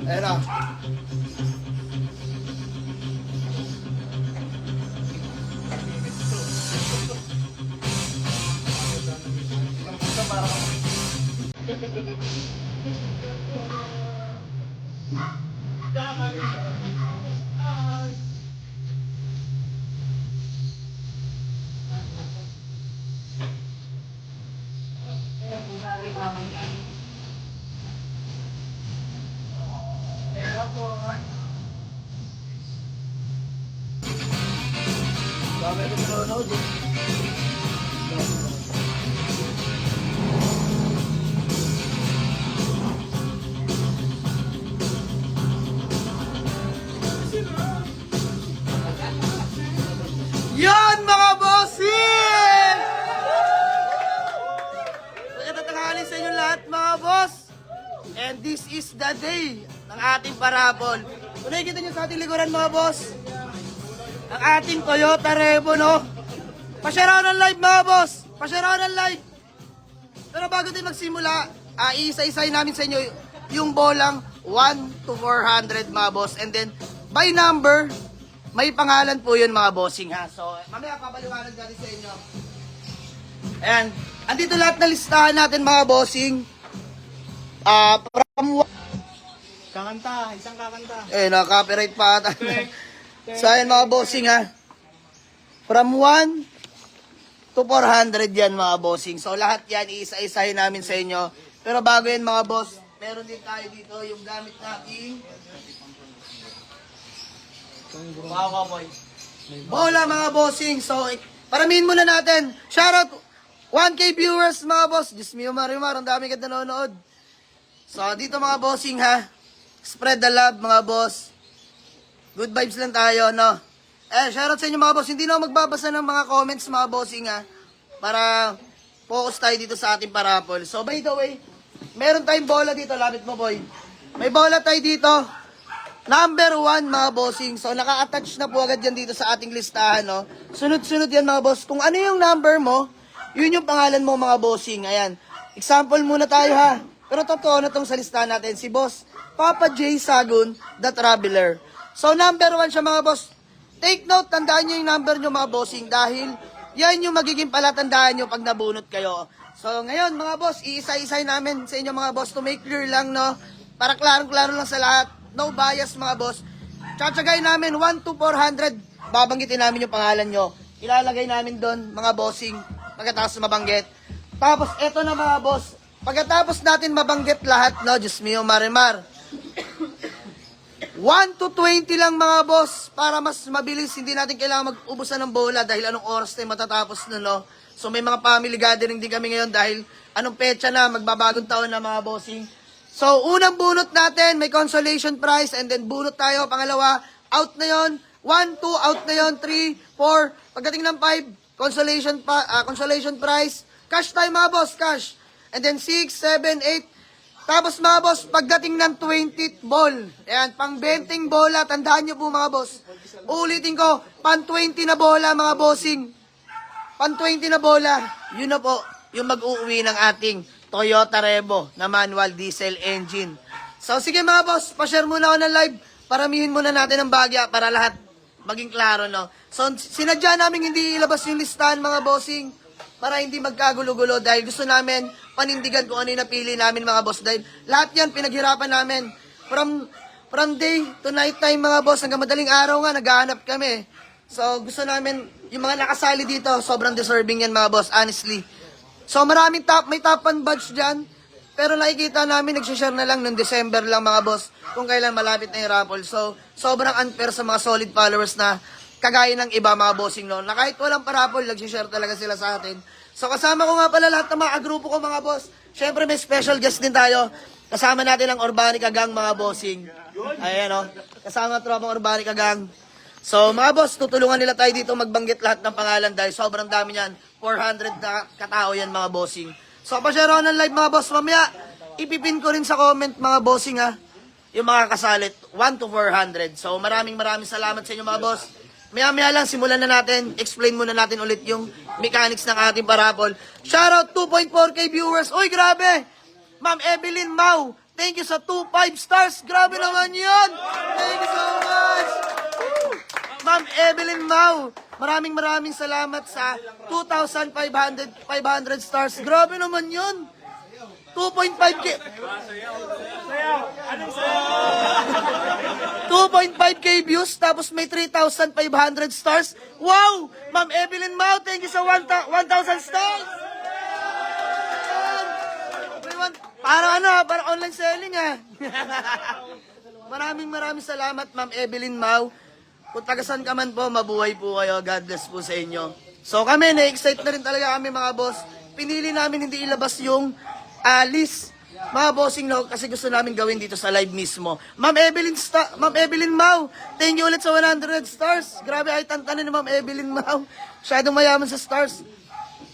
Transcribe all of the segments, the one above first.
Ayan na. Dami ko nanonood eh. Yan mga bossing! Magandang tanghali sa inyo lahat mga boss. And this is the day ng ating parabol. Kung nakikita nyo sa ating likuran mga boss, ang ating Toyota Revo, no? Pa-share ako ng live mga boss. Pa-share ako ng live. Pero bago tayo magsimula, isa-isay namin sa inyo yung bolang 1 to 400 mga boss. And then, by number, may pangalan po yun mga bossing ha. So, mamaya papaliwanag natin sa inyo. And, andito lahat na listahan natin mga bossing. From Kakanta, isang kakanta. naka-copyright pa ata. So, ayan mga bossing ha. From 1 to 400 yan mga bossing. So, lahat yan, isa-isahin namin sa inyo. Pero bago yan mga boss, meron din tayo dito yung gamit natin. Bola mga bossing. So, paramihin muna natin. Shoutout 1K viewers mga boss. Diyos mio Marimar, ang dami ka nanonood. So, dito mga bossing ha. Spread the love mga boss. Good vibes lang tayo, no? Shoutout sa inyo mga boss. Hindi na ako magbabasa ng mga comments mga bossing ha. Para focus tayo dito sa ating parapol. So, by the way, meron tayong bola dito. Lapit mo, boy. May bola tayo dito. Number 1 mga bossing. So, naka-attach na po agad yan dito sa ating listahan, no? Sunod-sunod yan mga boss. Kung ano yung number mo, yun yung pangalan mo mga bossing. Ayan. Example muna tayo ha. Pero totoo na tong sa listahan natin. Si boss, Papa J. Sagun, the Traveler. So, number 1 siya mga boss. Take note, tandaan nyo yung number nyo mga bossing. Dahil, yan yung magiging palatandaan nyo pag nabunot kayo. So, ngayon mga boss, iisa-isay namin sa inyo mga boss to make clear lang, no? Para klarong-klaro lang sa lahat. No bias mga boss. Tsatsagay namin 1 to 400. Babanggitin namin yung pangalan nyo. Ilalagay namin doon mga bossing. Pagkatapos mabanggit. Tapos eto na mga boss. Pagkatapos natin mabanggit lahat, no? Diyos mio Marimar. 1 to 20 lang mga boss. Para mas mabilis. Hindi natin kailangan mag-ubusan ng bola. Dahil anong oras tayo matatapos na, no? So may mga family gathering din kami ngayon. Dahil anong petsa na. Magbabagong taon na mga bossing. So, unang bunot natin, may consolation prize, and then bunot tayo, pangalawa, out na yon, 1, 2, out na yon, 3, 4, pagdating ng 5, consolation prize, cash tayo mga boss, cash, and then 6, 7, 8, tapos mga boss, pagdating ng 20th ball, ayan, pang 20 bola, tandaan nyo po mga boss, ulitin ko, pang 20 na bola mga bossing, pang 20 na bola, yun na po, yung mag-uuwi ng ating Toyota Revo na manual diesel engine. So sige mga boss, pa-share muna ako ng live. Paramihin muna natin ang bagya para lahat maging klaro, no? So sinadya namin hindi ilabas yung listahan mga bossing para hindi magkagulo-gulo dahil gusto namin panindigan kung ano yung napili namin mga boss. Dahil lahat yan pinaghirapan namin. From day to night time mga boss, hanggang madaling araw nga naghahanap kami. So gusto namin yung mga nakasali dito, sobrang deserving yan mga boss, honestly. So maraming may top 1 badge dyan. Pero nakikita namin, nagsishare na lang noong December lang mga boss. Kung kailan malapit na yung raffle. So sobrang unfair sa mga solid followers na kagaya ng iba mga bossing noon. Na kahit walang pa-raffle, nagsishare talaga sila sa atin. So kasama ko nga pala lahat ng mga grupo ko mga boss. Syempre may special guest din tayo. Kasama natin ang Urbanica Gang mga bossing. Ayan o. Kasama tropang Urbanica Gang. So mga boss, tutulungan nila tayo dito magbanggit lahat ng pangalan dahil sobrang dami niyan. 400 na katao yan mga bossing. So pa-share ako ng live mga boss. Mamaya, ipipin ko rin sa comment mga bossing ha. Yung mga kasalit, 1 to 400. So maraming salamat sa inyo mga boss. Maya lang, simulan na natin. Explain muna natin ulit yung mechanics ng ating parapol. Shoutout 2.4k viewers. Uy, grabe! Ma'am Evelyn Mau, Thank you sa 2-5 stars. Grabe naman yun. Thank you so much. Woo! Ma'am Evelyn Mau, maraming salamat sa 2,500 stars. Grabe naman yun. 2.5k. 2.5k views, tapos may 3,500 stars. Wow! Ma'am Evelyn Mau, thank you sa 1,000 stars. Para para online selling Maraming salamat, Ma'am Evelyn Mau. Kung tagasan ka man po, mabuhay po kayo. God bless po sa inyo. So kami, na-excite na rin talaga kami mga boss. Pinili namin hindi ilabas yung list, mga bossing no, kasi gusto namin gawin dito sa live mismo. Ma'am Evelyn Mau, thank you ulit sa 100 stars. Grabe ay tantanan ni Ma'am Evelyn Mau. Masyadong mayaman sa stars.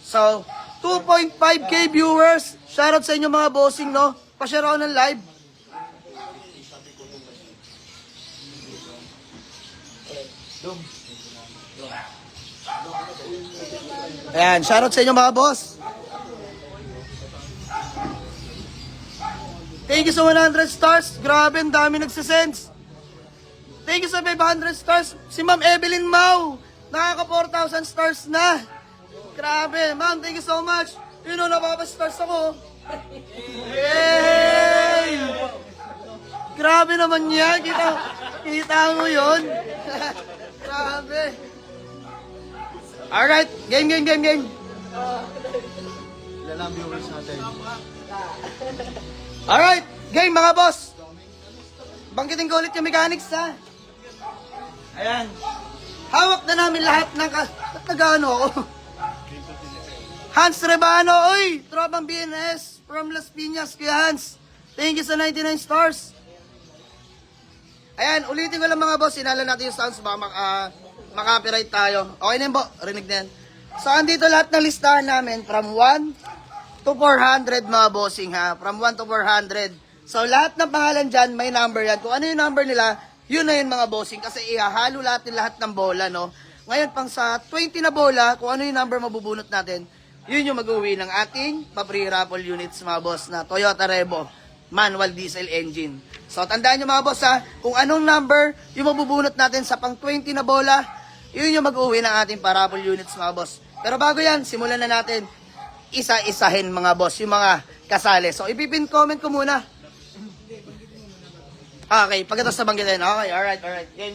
So, 2.5k viewers. Shoutout sa inyo mga bossing no. Pa-share ako ng live. Ayan, shoutout sa inyo mga boss. Thank you sa 100 stars. Grabe, ang dami nagsisends. Thank you sa 500 stars. Si Ma'am Evelyn Mau, nakaka 4,000 stars na. Grabe, ma'am, thank you so much. You know, napapastars ako. Yay! Grabe naman yan. Kita mo yun. Grabe. Alright, game. Ilan ang viewers natin? Alright, game mga boss. Bangkitin ko ulit yung mechanics ha. Ayan. Hawak na namin lahat ng nag-ano ako. Hans Rebano, oy! Tropang BNS from Las Piñas, Kuya Hans. Thank you sa 99 stars. Ayan, ulitin ko lang mga boss. Sinala natin yung sounds, baka makapiright tayo. Okay na yun po, rinig na yan. So, andito lahat ng listahan namin from 1 to 400 mga bossing ha. From 1 to 400. So, lahat ng pangalan dyan, may number yan. Kung ano yung number nila, yun na yun mga bossing. Kasi ihahalo lahat ng bola, no? Ngayon, pang sa 20 na bola, kung ano yung number mabubunot natin, yun yung mag-uwi ng ating pa-free raffle units mga boss na Toyota Revo manual diesel engine. So, tandaan nyo mga boss ha, kung anong number yung mabubunot natin sa pang 20 na bola, yun yung mag-uwi ng ating pa-raffle units mga boss. Pero bago yan, simulan na natin isa-isahin mga boss, yung mga kasali. So, ipipin comment ko muna. Okay, pagkatapos na banggitin. Okay, alright. Game.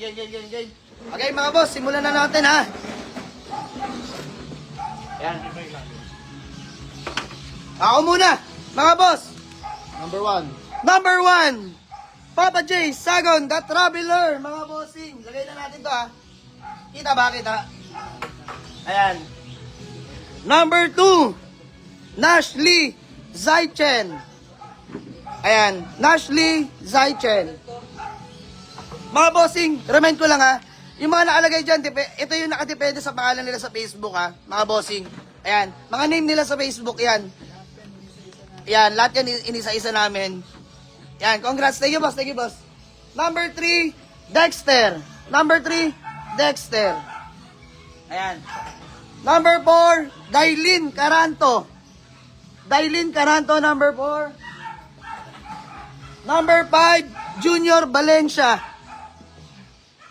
Okay mga boss, simulan na natin ha. Yan. Ako muna, mga boss. Number 1. Papa J, Sagon, The Traveler, mga bossing. Lagay na natin to ha. Kita ba? Ayan. Number 2. Nashley Zaichen. Ayan. Nashley Zaichen. Mga bossing, remind ko lang ha. Yung mga nakalagay dyan, ito yung nakadepende sa pangalan nila sa Facebook ha. Mga bossing. Ayan. Mga name nila sa Facebook yan. Yan, lahat yan inisa-isa namin. Yan, congrats. Thank you, boss. Number 3, Dexter. Ayan. Number 4, Dailin Caranto, number 4. Number 5, Junior Valencia.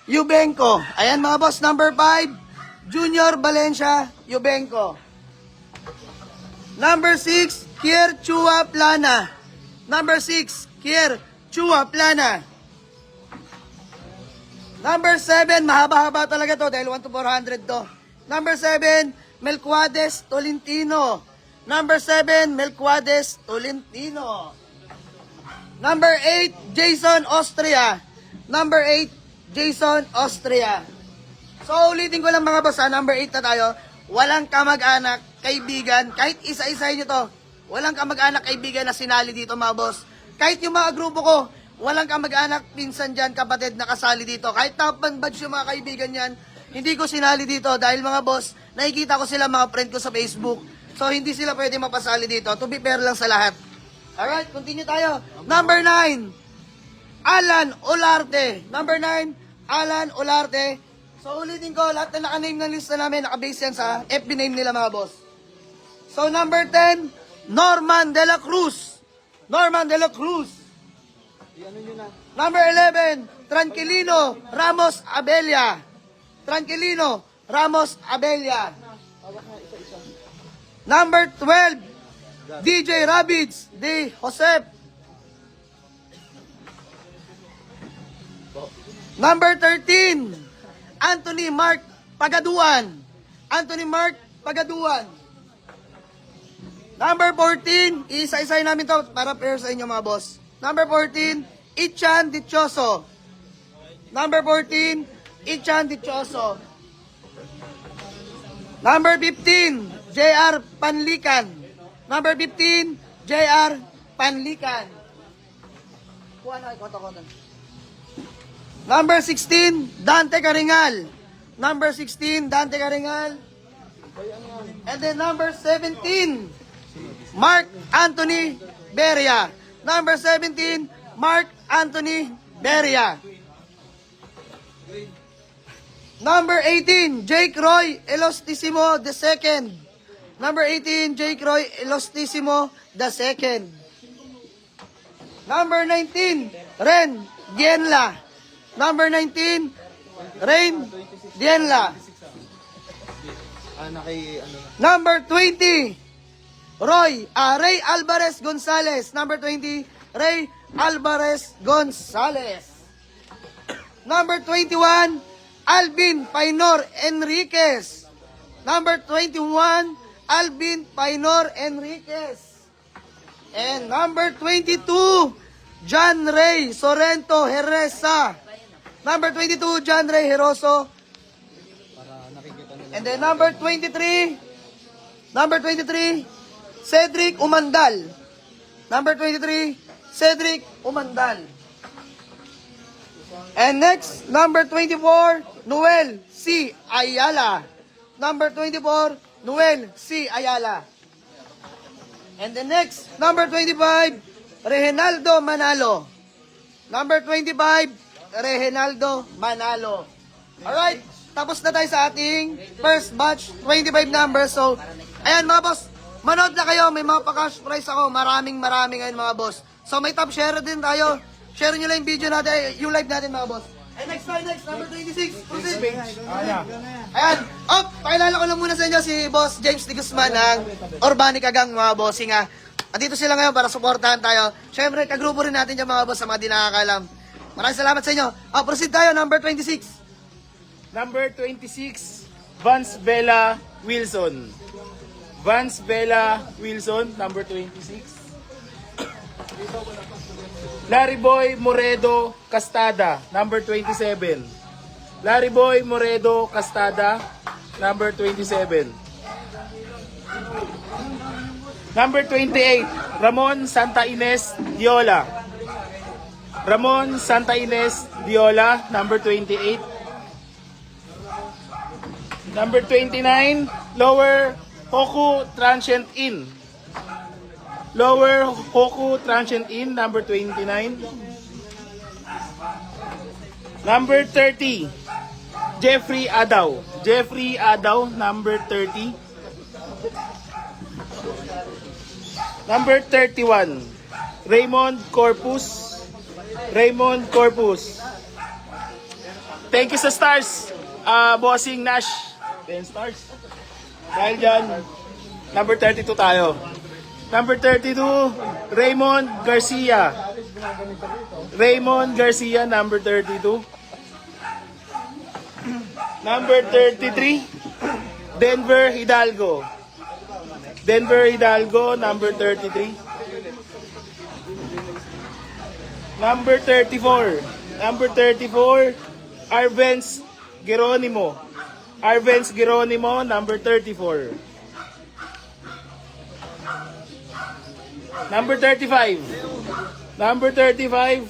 Yubenko. Ayan mga boss, number 5, Junior Valencia, Yubenko. Number 6, Kier Chua Plana. Number 7, mahaba-haba talaga to dahil 1 to 400 to. Number 7, Melquiades Tolentino. Number 8, Jason Austria. So, ulitin ko lang mga boss, number 8 na tayo. Walang kamag-anak, kaibigan, kahit isa-isahin nyo to, walang kamag-anak, kaibigan na sinali dito mga boss. Kahit yung mga grupo ko, walang kamag-anak, pinsan dyan, kapatid na kasali dito. Kahit top batch yung mga kaibigan yan, hindi ko sinali dito dahil mga boss, nakikita ko sila mga friend ko sa Facebook. So, hindi sila pwede mapasali dito. To be fair lang sa lahat. Alright, continue tayo. Number 9, Alan Olarte. So, ulitin ko, lahat na naka-name ng lista namin, naka-base yan sa FB name nila mga boss. So, number 10, Norman De La Cruz. Number 11, Tranquilino Ramos Abella. Tranquilino Ramos Abella. Number 12, DJ Rabids de Josep. Number 13, Anthony Mark Pagaduan. Anthony Mark Pagaduan. Number 14, isa-isay namin to para pair sa inyo mga boss. Number 14, Ichan Dichoso. Number 14, Ichan Dichoso. Number 15, JR Panlican. Number 15, JR Panlican. Kuha na, konta-konta. Number 16, Dante Caringal. Number 16, Dante Caringal. And then number 17, Mark Anthony Beria. Number 17, Mark Anthony Beria. Number 18, Jake Roy Elostissimo II. Number 18, Jake Roy Elostissimo II. Number 19, Ren Dienla. Number 19, Ren Dienla. Number 20, Ray Alvarez Gonzalez. Number 20, Ray Alvarez Gonzalez. Number 21, Alvin Painor Enriquez. Number 21, Alvin Painor Enriquez. And number 22, John Ray Sorrento Herresa. Number 22, John Ray Heroso. And then number 23, Cedric Umandal. Number 23, Cedric Umandal. And next, number 24, Noel C. Ayala. Number 24, Noel C. Ayala. And the next, number 25, Reginaldo Manalo. Number 25, Reginaldo Manalo. Alright, tapos na tayo sa ating first batch, 25 numbers. So, ayan mga boss, manood na kayo, may mga pa-cash prize ako. Maraming ngayon mga boss. So, may top share din tayo. Share nyo lang yung video natin, yung live natin mga boss. And next, number 26. Proceed. Ayan. Pakilala ko lang muna sa inyo si Boss James de Guzman ng Organic Agang mga bossing ha. Andito sila ngayon para suportahan tayo. Siyempre, kagrupo rin natin yung mga boss sa mga di nakakalam. Maraming salamat sa inyo. Proceed tayo, number 26. Number 26, Vance Bella Wilson. Vance Bella Wilson, number 26. Larry Boy Moredo Castada, number 27. Larry Boy Moredo Castada, number 27. Number 28, Ramon Santa Ines Diola. Ramon Santa Ines Diola, number 28. Number 29, Lower Hoku Transient Inn. Lower Hoku Transient Inn, number 29. Number 30, Jeffrey Adaw. Jeffrey Adaw, number 30. Number 31, Raymond Corpus. Raymond Corpus. Thank you sa stars, Bossing Nash. 10 stars. Dahil dyan, number 32 tayo. Number 32, Raymond Garcia. Raymond Garcia, number 32. Number 33, Denver Hidalgo. Denver Hidalgo, number 33. Number 34. Number 34, Arbenz Geronimo. Arbenz Geronimo, number 34. Number 35. Number 35,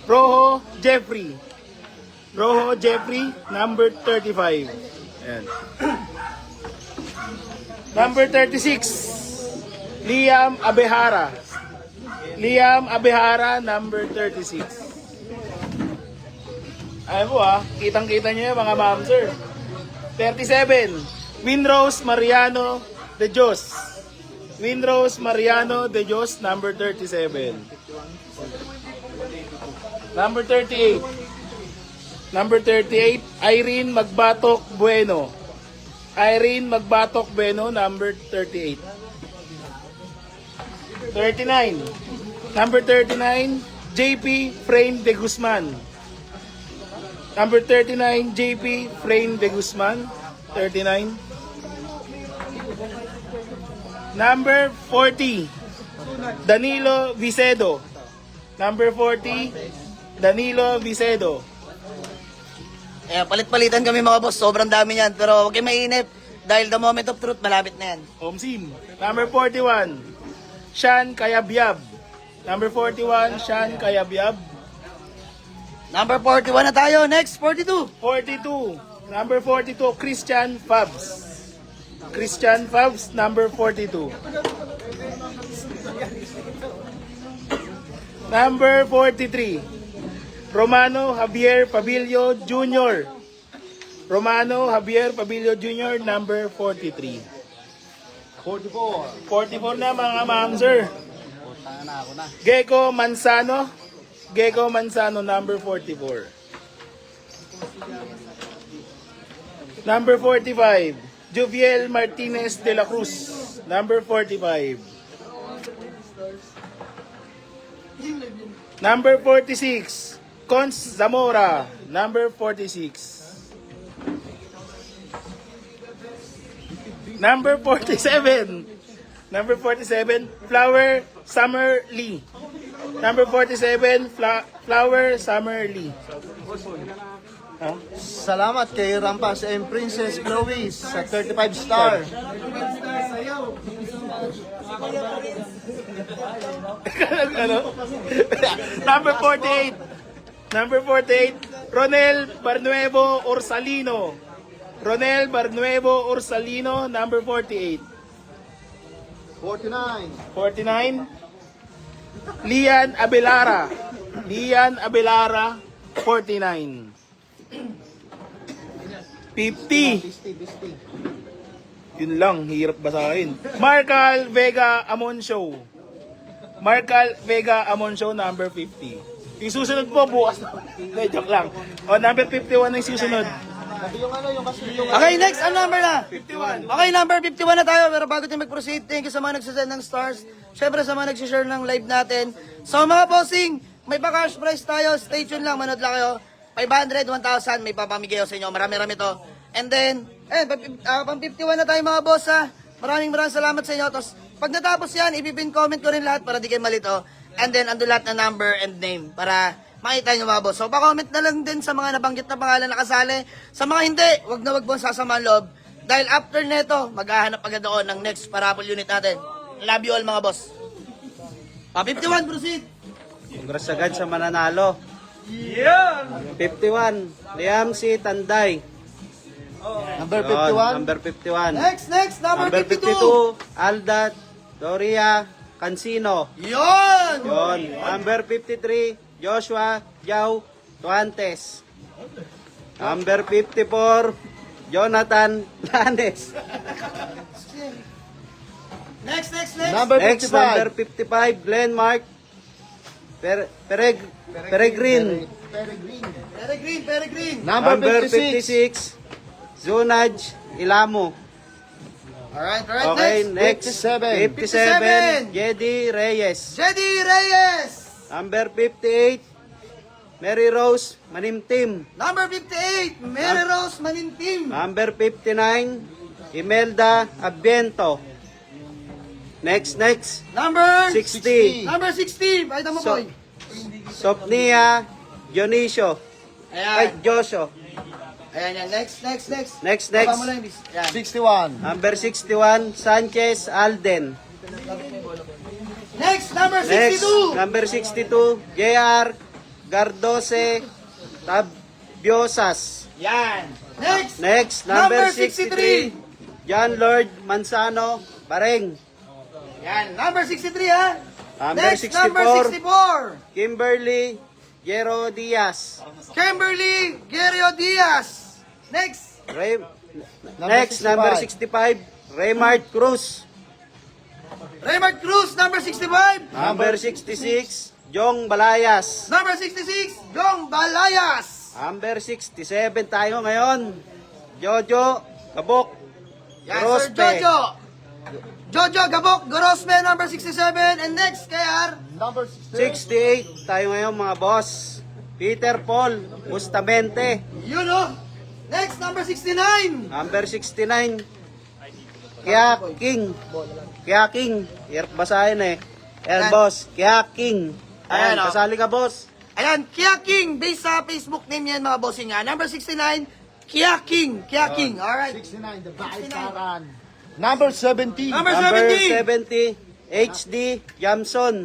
Rojo Jeffrey. Rojo Jeffrey, number 35. Ayan. Number 36, Liam Abehara. Liam Abehara, number 36. Ayan po kitang-kita nyo yung mga ma'am sir. 37, Winrose Mariano de Dios. Winrose Mariano de Dios, number 37. Number 38. Number 38, Irene Magbatok Bueno. Irene Magbatok Bueno, number 38. 39. Number 39, JP Frame de Guzman. Number 39, JP Frame de Guzman. 39. Number 40, Danilo Vicedo. Number 40, Danilo Vicedo. Ayan, palit-palitan kami mga boss. Sobrang dami yan. Pero huwag kayong mainip. Dahil the moment of truth, malapit na yan. Omsim. Number 41, Sean Kayabyab. Number 41, Sean Kayabyab. Number 41 na tayo. Next, 42. 42, number 42, Christian Fabs. Christian Fabs, number 42. Number 43, Romano Javier Pabilio Jr. Romano Javier Pabilio Jr., number 43. 44 na mga ma'am, sir. Gecko Manzano. Gecko Manzano, number 44. Number 45, Joviel Martinez de la Cruz. Number 45. Number 46, Cons Zamora. Number 46. Number 47. Number 47, Flower Summer Lee. Number 47, Flower Summer Lee. Salamat kay Rampas and Princess Chloe sa 35 star. Ano? Number 48. Number 48, Ronel Barnuevo Orsalino. Ronel Barnuevo Orsalino, number 48. 49. 49, Lian Abelara. Lian Abelara, 49. 50. Yun lang, hirap basahin. Marcal Vega Amon Show. Marcal Vega Amon Show, number 50. Yung susunod po, bukas na. Hindi, joke lang. O, number 51 na yung susunod. Okay, next, ang number na? 51. Okay, number 51 na tayo. Pero bago tayo mag-proceed, thank you sa mga nagsasend ng stars. Syempre sa mga nagsishare ng live natin. So mga bossing, may pa-cash prize tayo. Stay tuned lang, manood lang kayo. 500, 1,000, may papamigay ako sa inyo. Marami-rami to. And then, pang 51 na tayo mga boss ha. Maraming salamat sa inyo. Tapos, pag natapos yan, ipipin comment ko rin lahat para di kayo malito. And then, ando lahat na number and name para makita nyo mga boss. So, pa-comment na lang din sa mga nabanggit na pangalan na kasali. Sa mga hindi, wag na wag mo sasama ang loob. Dahil after neto, maghahanap agad ako ng next parapol unit natin. Love you all mga boss. Pa 51, proceed. Congrats agad sa mananalo. 51, Liam C. Tanday. Number Yun, 51. number 51. Next, number, Number 52. 52, Alda Doria Cancino. Yun! Yun. Number 53, Joshua Jau Tuantes. Number 54, Jonathan Lanes. Next. Number Next, 55. number 55, Glenn Mark Peregrin. Peregrine. Number Number 56. 56, Zunaj Ilamo. Alright, Okay, next. next. 57. 57, Jedi Reyes. Jedi Reyes. Number 58, Mary Rose Manimtim. Number 58, Mary Rose Manintim. Number 59, Imelda Abiento. Next. Number 60, Number 60, pakita mo So- boy. Sopnia Dionisio. Ay, Ayan. Josio. Ayan. Next. Next. Baba mo lang yung list. Ayan. 61. Number 61, Sanchez Alden. Next, number Next, 62. number 62, JR Gardose Tabiosas. Yan. Next, Next, number 63, John Lord Manzano Bareng. Yan. Number 63 ha. Number Next, number 64, 64. Kimberly Gero Diaz. Kimberly Guerrero Diaz. Next. Next, number 65, Raymart Cruz. Raymond Cruz, number 65. Number 66, Jong Balayas. Number 66, Jong Balayas. Number 67 tayo ngayon. Jojo Gabok. Yan, Sir Grospe. Jojo. Jojo Gabok, Gorospe, number 67. And next, KR. Number 68. 68 tayo ngayon mga boss. Peter Paul Bustamante. Yun oh. Next, number 69. Number 69. Kya King. Kya King. Hirap basahin eh. Ayan Ayan. boss. Kya King. Ayan, Ayan, oh. kasali ka boss. Ayan, Kia King. Based sa Facebook name yan, mga bossing nga. Number 69, Kia King. Kia King. Alright. 69, the Baitaran. Number 70. Number Number 70. 70. HD Jamson.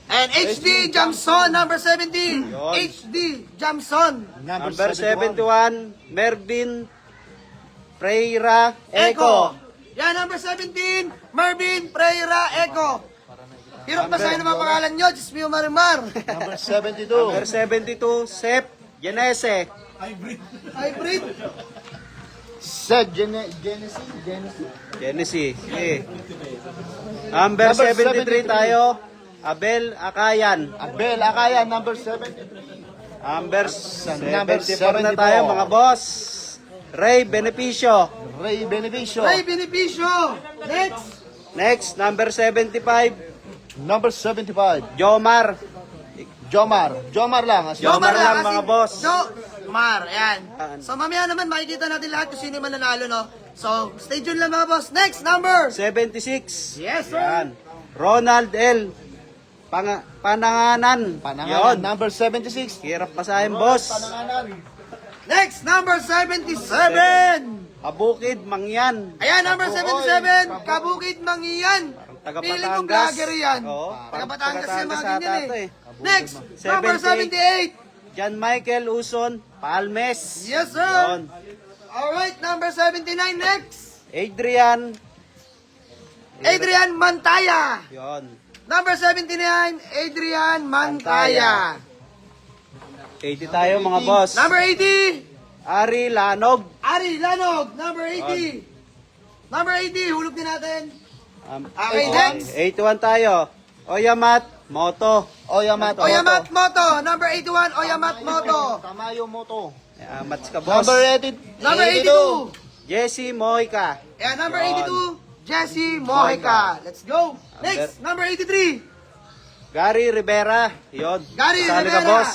And HD Jamson, number 70. Yun. HD Jamson. Number 71. Mervin Freira Eco. Yan, number 17, Marvin Pereira Eco. Hirap ba sa'yo naman pangalan nyo? Diyos mio marimar. Number 72. Number 72. Sep Genese. Hybrid. Seth Genesis. Genesis. Okay. Number Number 73 tayo. Abel Akayan. Abel Akayan, number 73. Number Number 74 na 74. tayo mga boss. Ray Beneficio. Ray Beneficio. Ray Beneficio. Next. Next, number 75. Number 75. Jomar. Jomar lang. Jomar lang, kasi- mga boss. Jomar, ayan. So mamaya naman makikita natin lahat kung sino yung mananalo, no? So, stay tuned lang mga boss. Next, number. 76. Yes, sir. Yan. Ronald L. Pananganan. Panangalan. Yun. Number 76. Hirap pasahin, boss. Next, number 77. Abukid, Mangyan. Ayan, number 77, Kabukid Mangiyan. Taga Feeling kong Batangas. vlogger yan. Oo, Taga parang Batangas taga yan, mga Batangas ganyan ata eh. to eh. Next, number 78. John Michael Uson Palmes. Yes, sir. Yun. Alright, number 79 next. Adrian. Adrian Mantaya. Yun. Number 79, Adrian Mantaya. 80 tayo mga boss. Number 80, Ari Lanog. Ari Lanog. Number 80. Number 80, hulog din natin. Okay, 81. next. 81 tayo. Oyamat Moto. Oyamat. Oyamat Moto. Number 81, Oyamat Moto. Tamayo Moto. Mats ka boss. Number 80. Number 82. Jesse Moika. Yeah, number Yun. 82, Jesse Mojica. Let's go. Next, number 83. Gary Rivera. Yun. Gary Kasali ka Rivera. boss.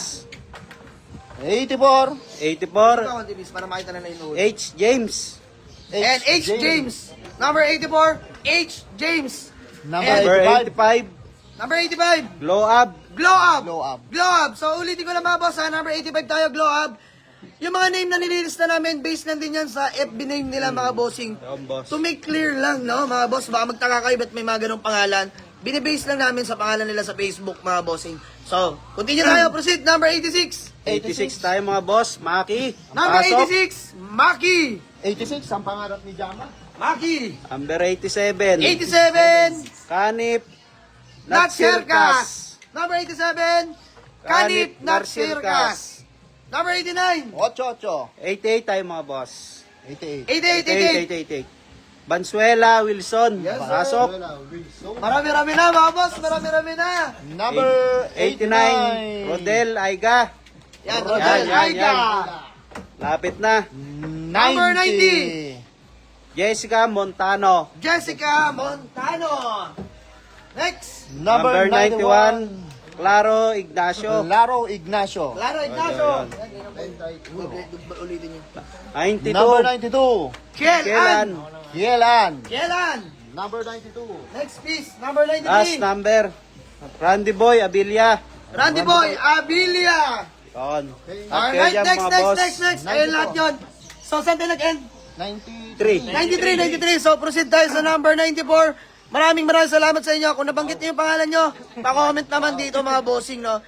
84. 84. Ito, Divis, para makita na yung H. James. And H. James. Number 84, H. James. Number 85. Number 85, Glow Up. Glow Up. Glow Up. Glow Up. So, ulitin ko lang mga boss, ha? Number 85 tayo, Glow Up. Yung mga name na nililista namin, based lang din yan sa FB name nila, mga bossing. Yun, boss. To make clear lang, no, mga boss, baka magtaka kayo ba't may mga ganong pangalan. Binibase lang namin sa pangalan nila sa Facebook, mga bossing. So, continue tayo, proceed. Number 86. 86 tayo mga boss. Maki. Number Pasok. 86, Maki. 86, ang pangarap ni Jama. Maki. Number 87. 87, Kanip. Nat Circus. Circus. Number 87, Kanip Nat Circus. Number 89, 88. 88 tayo mga boss. 88. 88, 88. Bansuela Wilson. Yes, sir. Pasok. Marami-rami na, mga boss. Marami-rami na. Number 89. 89. Rodel Aiga. Yan, Yan, Rodel yan, Aida. Lapit na. Number 90. Jessica Montano. Jessica Montano. Next, Number 91. Claro Ignacio. Laro Ignacio. Claro Ignacio. Ulitin niyo. 92. Number 92. Kielan. Kailan? Kielan. Kielan. Number 92. Next piece, number Last 93. number. Randy Boy Abilia. Randy Boy Abilia. Yun. Alright, yan, next, mga next, boss. next, next. Ayun lahat yun. So, saan tayo nag-end? 93. 93. So, proceed tayo sa number 94. Maraming salamat sa inyo. Kung nabanggit niyo yung pangalan nyo, pa-comment naman dito mga bossing, no?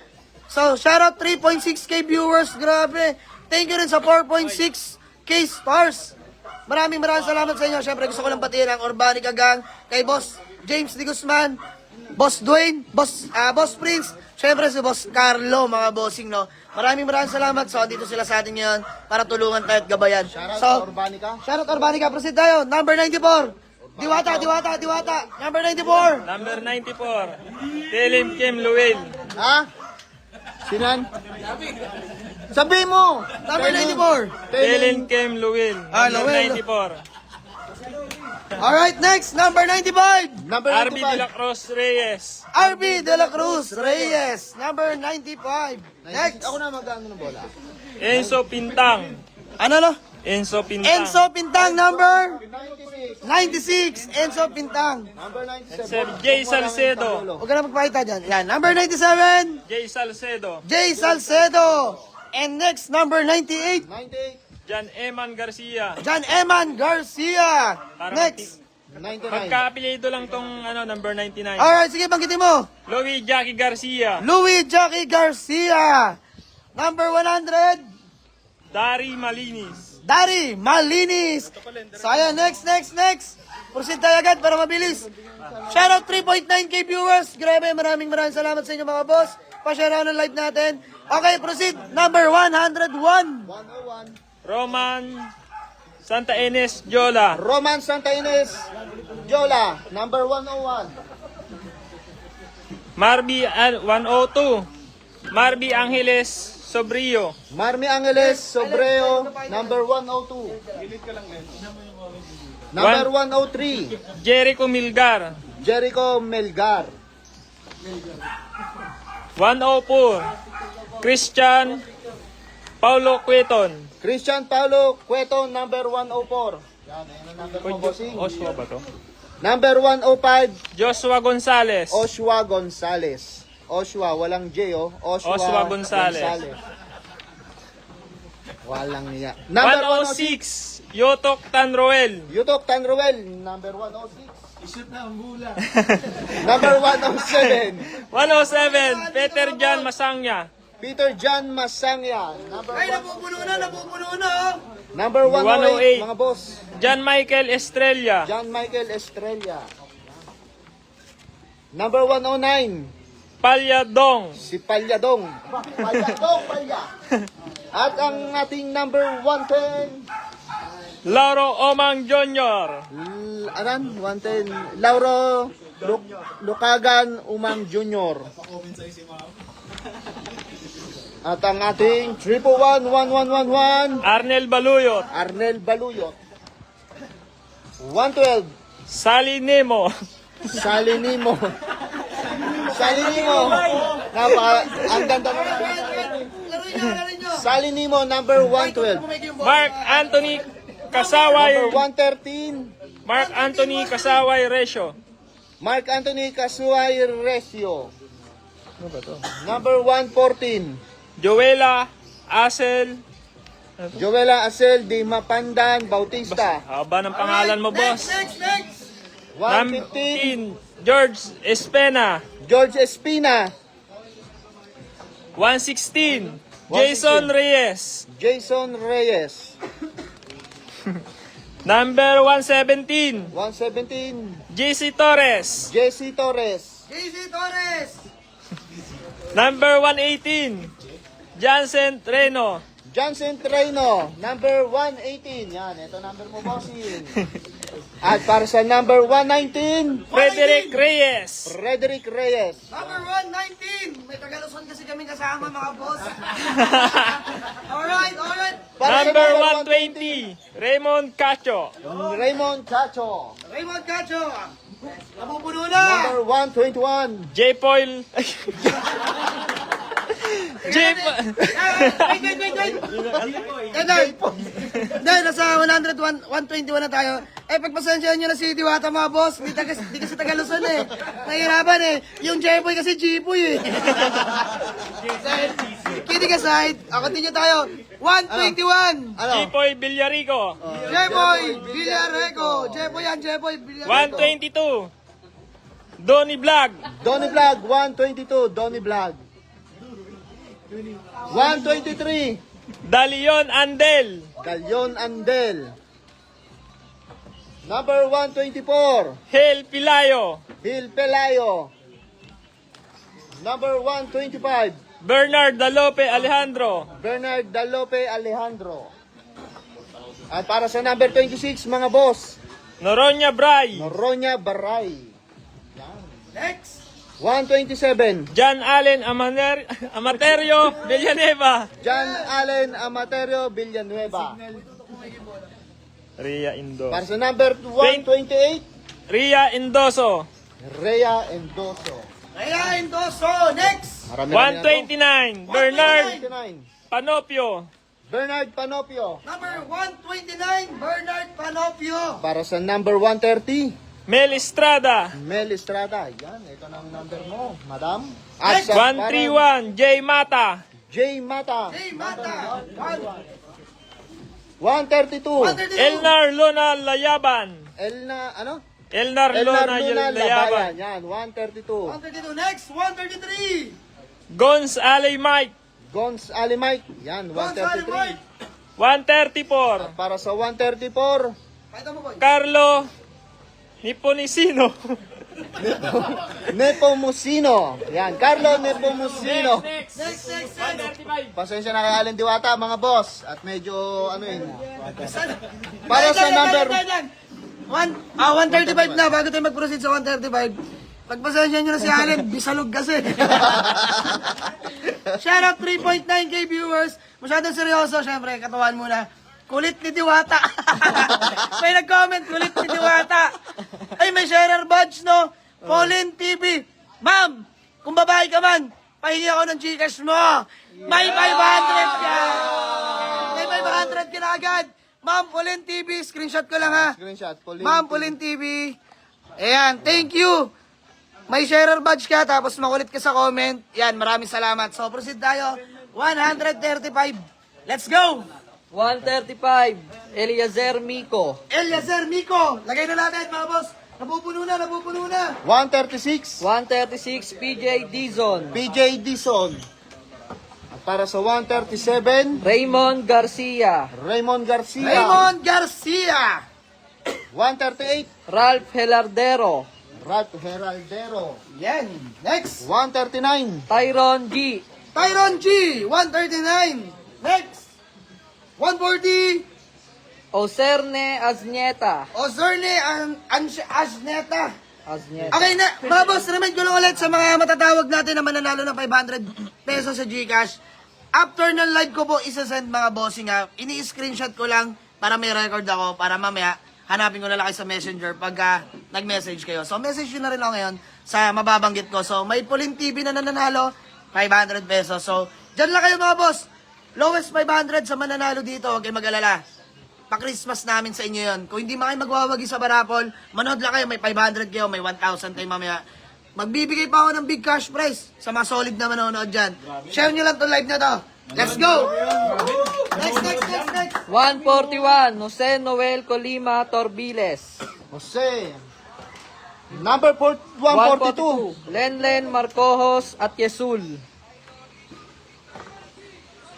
So, shoutout 3.6k viewers. Grabe. Thank you rin sa 4.6k stars. Maraming salamat sa inyo. Siyempre, gusto ko lang patiin ang Urbanica Gang, kay Boss James D. Guzman, Boss Dwayne, Boss Prince, siyempre si Boss Carlo, mga bossing, no? Maraming salamat. So, dito sila sa atin ngayon para tulungan tayo at gabayan. Shoutout So, Urbanica. shoutout Urbanica. Proceed tayo. Number 94. Diwata. Number 94. Number 94, Telim Kim Luwil. Ha? Sinan? Sabi mo! Number 94. Telim Kim Luwil. Number Luwil. 94. Alright, next. Number 95. Number RB de 95. la Cruz Reyes. RB De La Cruz Reyes. Number 95. Next. Ako na mag-ano ng bola. Enzo Pintang. Ano no? Enzo Pintang. Enzo Pintang, number 96. Enzo Pintang. Number 97. Sir Jay Salcedo. Huwag ka na magpakita dyan. Yan. Number 97. Jay Salcedo. Jay Salcedo. And next, number 98. 98. Jan Eman Garcia. John Eman Garcia. Parang Next. 99. Magka-apelyido lang tong number 99. Alright, sige, banggitin mo. Louis Jackie Garcia. Louis Jackie Garcia. Number 100. Dari Malinis. Dari Malinis. So ayan, next. Proceed tayo agad para mabilis. Shoutout 3.9k viewers. Grabe, maraming salamat sa inyo mga boss. Pa-share out ng live natin. Okay, proceed. Number 101. 101. Roman Santa Ines Jola. Roman Santa Ines. Jola. Number 101. Marby 102. Marby Angeles Sobrio. Marmi Angeles Sobreo. Number 102. Number 103. Jericho Milgar. Jericho Melgar. 104. Christian Paulo Cueton. Christian Paulo Cueto. Number 104. Yan, ayun ang number mo, bossing. Oswa ba to? Number 105. Joshua Gonzalez. Oshua Gonzalez. Oshua, walang J, oh. Oswa Gonzalez. Walang niya. Number 106. Yotok Tanroel. Yutok Tanruel. Number 106. Isip na ang bula. Number 107. 107. Peter Jan Masangya. Peter John Masangya. Number, Ay, napupuno na. number 108, 108. mga boss. Jan Michael Estrella. John Michael Estrella. Number 109. Palya Dong. Si Palyadong. Palya. At ang ating number 110. Lauro Omang Jr. Aran? 110. Lauro Lukagan Umang Jr. At ang ating 1111111. Arnel Baluyot. Arnel Baluyot. 112. Sally Nemo. Salinimo. Ang ganda naman. Salinimo, number 112. Mark Anthony Number Kasaway. 113. Mark Anthony Kasaway Resio. Mark Anthony Casuay Recio. Number 114. Joela Asel. Joela Acel de Mapandan Bautista. Haba ng pangalan mo, boss. Next. 115. 115. George Espena. George Espina. 116. Jason Reyes. Jason Reyes. Number 117. 117. JC Torres. Jesse Torres. JC Torres. Number 118. Jansen Treno. Johnson Treno, number 118. Yan, ito number mo, bossing. At para sa number 119, Frederick Reyes. Frederick Reyes. Number 119. May Tagaluson kasi kami kasama, mga boss. Alright. Para sa Number 120. Raymond Cacho. Raymond Cacho. Raymond Cacho. Napupuno na. Number 121. J. Paul. J. Wait. Hindi, nasa 121 na tayo. Pagpasensyahan nyo na si Diwata, mga boss. Di kasi Tagaluson eh. Nahihirapan eh. Yung J-Boy kasi G-Boy eh. Kidding aside, continue tayo. 121. Ano? J. Paul Villarico. J-Boy Villareco. J-Boy yan, J-Boy Villareco. 122. Donny Vlog. Donny Vlog, 122. Donny Vlog. 123. Dalion Andel. Galyon Andel. Number 124. Hel Pilayo. Phil Pelayo. Number 125. Bernard Dalope Alejandro. Bernard Dalope Alejandro. At para sa number 26, mga boss, Noroña Bray. Noroña Baray. Next. 127. John Allen Amaterio Villanueva. John Allen Amaterio Villanueva. Ria Indo. Para sa number 128, Ria Indoso. Rhea Endoso. Rhea Endoso. Next. Marami-rami na to. 129, Bernard 129. Panopio. Bernard Panopio. Number 129, Bernard Panopio. Para sa number 130, Mel Estrada. Mel Estrada. Yan, ito na ang number mo, madam. Next. At sa parang 131, J Mata. J Mata. Hey, Mata. 132. 132. Elnar Luna Layaban. Elna, ano? Elnar Elnar Luna Luna Layaban. Labayan. Yan, 132. 132. Next. 133. Gons Alley Mike. Gons Alimite. Yan, Gonzalo 133. White. 134, Para sa 134, Pakita mo, boy. Carlo Niponicino. Nepomuceno. Yan, Carlo Nepomuceno. Next, next, next. Pasensya na kay Allen Diwata, mga boss. At medyo, ano yun. Para sa number... 135 na, bago tayo mag-proceed sa 135. Pagpasensya nyo na si Allen, bisalog kasi. Shoutout 3.9k viewers. Masyadong seryoso, syempre, katawan muna. Kulit ni Diwata. May nag-comment, kulit ni Diwata. Ay, may sharer badge, no? Pauline TV. Ma'am, kung babae ka man, pahingi ako ng Gcash mo. May 500 ka. May 500 ka na agad. Ma'am, Pauline TV, screenshot ko lang ha. Screenshot. Ma'am, Pauline TV. Ayan, thank you. May sharer badge ka, tapos makulit ka sa comment. Yan, maraming salamat. So, proceed tayo. 135. Let's go! 135, Eliezer Miko. Eliezer Miko. Lagay na natin, mga boss. Napupuno na, napupuno na. 136, 136, PJ Dizon. PJ Dison. At para sa 137, Raymond Garcia. Raymond Garcia. Raymond Garcia. 138, Ralph Helardero. Rat Heraldero. Yan. Next. 139, Tyron G. Tyron G. 139. Next. 140. Oserne Azneta. Ozorne Asneta. Azneta. Okay na, mga boss, remind ko lang ulit sa mga matatawag natin na mananalo ng 500 pesos sa GCash. After ng live ko po, isasend mga bossing ha. Ini-screenshot ko lang para may record ako, para mamaya hanapin ko na lang kayo sa messenger pagka nag-message kayo. So, message nyo na rin ako ngayon sa mababanggit ko. So, may Pauline TV na nananalo, 500 pesos. So, dyan lang kayo mga boss. Lowest 500 sa mananalo dito, huwag kayo mag-alala. Pa-Christmas namin sa inyo yon. Kung hindi man kayo magwawagi sa Barapol, manood lang kayo, may 500 kayo, may 1,000 kayo mamaya. Magbibigay pa ako ng big cash prize sa mga solid na manonood dyan. Share nyo lang to live na to. Let's go! Next. 141, Jose Noel Colima Torbiles. Jose. Number 142, 142, Lenlen Marcojos at Yesul.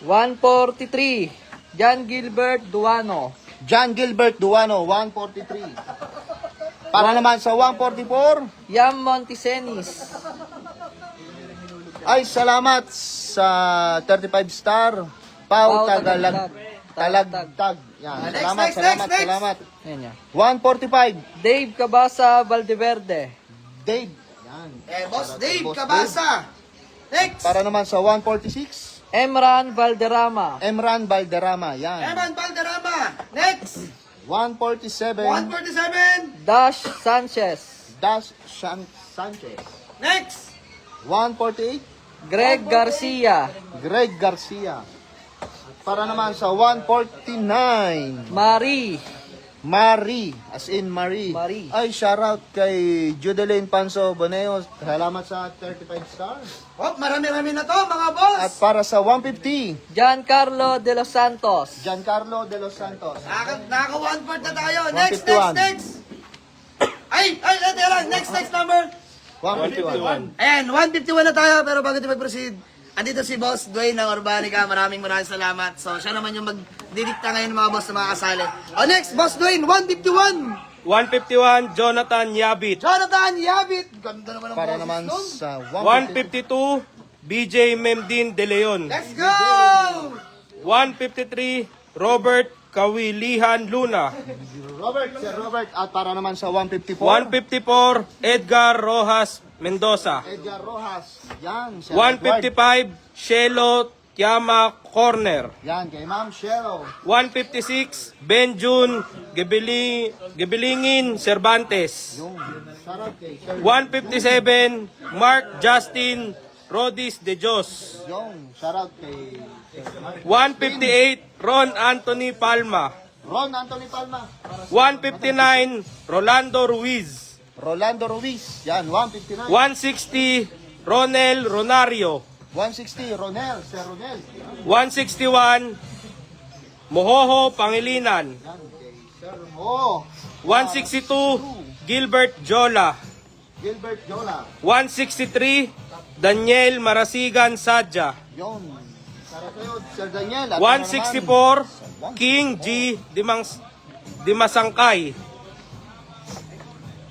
143, John Gilbert Duano. John Gilbert Duano, 143. Para naman sa 144, Yam Monticenis. ay salamat sa 35 star. Pau Pau Talagtag. Yan. Next. Salamat. Yan yan. 145, Dave Cabasa Valdeverde. Dave. Yan. Boss Dave Cabasa. Next. Para naman sa 146, Emran Valderrama. Emran Valderrama. Yan. Eman Valderrama. Next. 147, 147. Dash Sanchez. Dash Sanchez. Next. 148, Greg Garcia. Greg Garcia. Para naman sa 149, Marie, as in Marie. Marie. Ay, shoutout kay Judeline Panso Boneo. Salamat sa 35 stars. Oh, marami-rami na to, mga boss. At para sa 150, Giancarlo De Los Santos. Giancarlo De Los Santos. Naka 1/4 na tayo. Next. 151. Ay, teka lang. Next number. 151. Ayan, 151 na tayo. Pero bago tayo mag-proceed, andito si Boss Dwayne ng Urbanica. Maraming salamat. So, siya naman yung magdidikta ngayon mga boss na mga kasali. O next, Boss Dwayne, 151. 151, Jonathan Yabit. Jonathan Yabit. Ganda naman ang Para boses naman nun. sa 152, BJ Memdin De Leon. Let's go! 153, Robert Kawilihan Luna. Sir Robert. At para naman sa 154. 154, Edgar Rojas Mendoza. Edgar Rojas. Yan. Sir Edward. 155, Shelo Tiama Corner. Yan, kay Ma'am Cheryl. 156, Benjun Gebilingin Cervantes. Yung sarap kay Sir. 157, Mark Justin Rodis de Jos. Yung sarap kay 158, Ron Anthony Palma. Ron Anthony Palma. 159, Rolando Ruiz. Rolando Ruiz. Yan, 159. 160, Ronel Ronario. 160, Ronel. Sir Ronel. 161, Mohoho Pangilinan. Yan, kay Sir Mo. 162, Gilbert Jola. Gilbert Jola. 163, Daniel Marasigan Sadja. Yung sarap kayo, Sir Daniel. At 164, King G. Dimasangkay.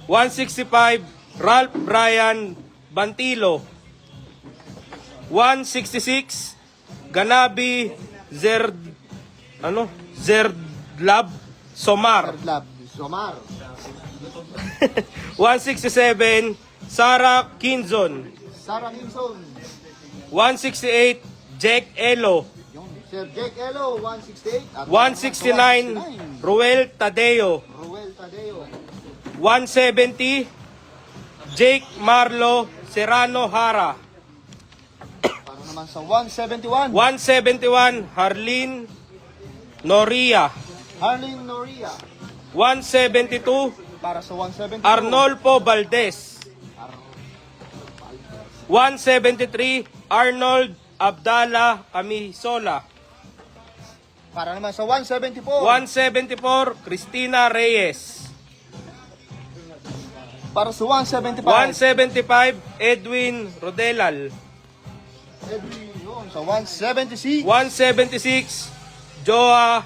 165, Ralph Brian Bantilo. 166, Ganabi Zerdlab Somar. Lab, Somar. 167, Sarah Kinzon. Sarah Gibson. 168, Jack Elo. Yung Sir Jake Elo, 168. At 169, Ruel Tadeo. Ruel Tadeo. 170, Jake Marlo Serrano Hara. Para naman sa 171. 171, Harlin Noria. Harlin Noria. 172, Para sa 172. Arnolfo Valdez. 173, Arnold Abdala Amisola. Para naman sa 174. 174, Cristina Reyes. Para sa 175. 175, Edwin Rodelal. Edwin, yun. Sa 176. 176, Joa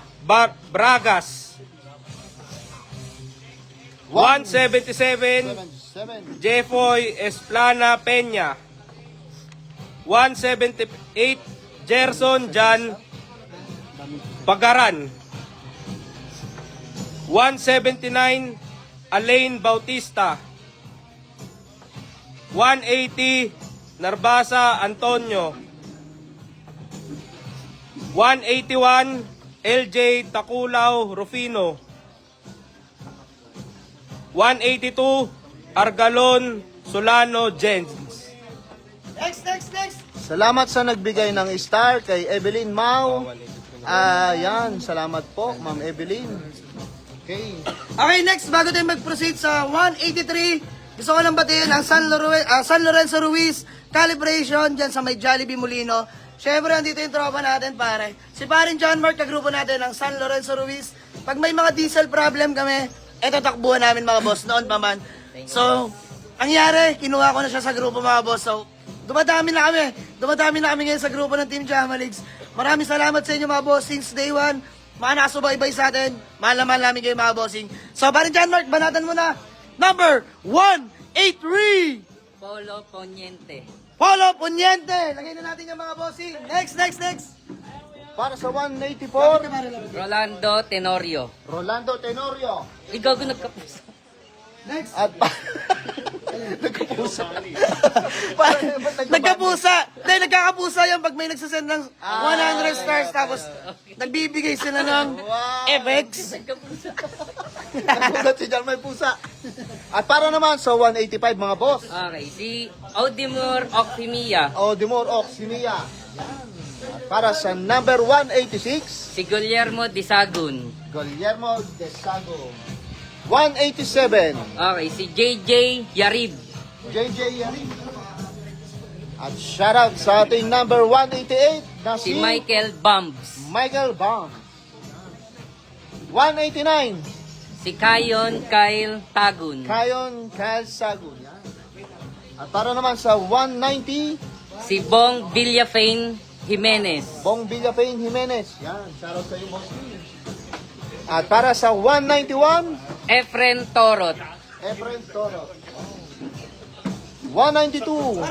Bragas. 177, 177. Jeffoy Esplana Peña. 178, Gerson Jan Pagaran. 179, Alain Bautista. 180, Narbasa Antonio. 181, LJ Takulao Rufino. 182, Argalon Solano Jens. Next. Salamat sa nagbigay ng star kay Evelyn Mau. Yan, salamat po, Ma'am Evelyn. Okay. Okay, next, bago tayo mag-proceed sa 183, gusto ko lang batiin ang San Lorenzo Ruiz Calibration dyan sa may Jollibee Molino. Siyempre, andito yung tropa natin, pare. Si parin John Mark, kagrupo natin ng San Lorenzo Ruiz. Pag may mga diesel problem kami, eto takbuhan namin mga boss, noon pa man. So, ang yari, kinuha ko na siya sa grupo mga boss. So, dumadami na kami ngayon sa grupo ng Team Jamaligs. Maraming salamat sa inyo mga boss since day one. Mga nakasubaybay sa atin. Mahal na mahal namin kayo mga bossing. So, parin John Mark, banatan mo na. Number 183. Polo Poniente. Polo Poniente. Lagay na natin yung mga bossing. Next. Para sa 184, Rolando Tenorio. Rolando Tenorio. Ikaw ko nagkapuso. Next. At nagkapusa. Nagkapusa. Hindi, nagkakapusa yan pag may nagsasend ng 100 stars tapos nagbibigay sila ng FX. Nagulat si John may pusa. At para naman sa 185 mga boss. Okay, si Audemur Ocfimia. Odimor Oximia. At para sa number 186, Si Guillermo Disagun. Guillermo Desago. 187, Okay, si JJ Yarib. JJ Yarin. At shoutout sa ating number 188 na Si si Michael Bambs. Michael Baum. 189, Si Kayon Kyle Tagun. Kayon Calsagun. Yan. At para naman sa 190, Si Bong Villafane Jimenez. Bong Villafane Jimenez. Yan, shoutout sa iyo, boss. At para sa 191, Efren Torot. Efren Toro. 192,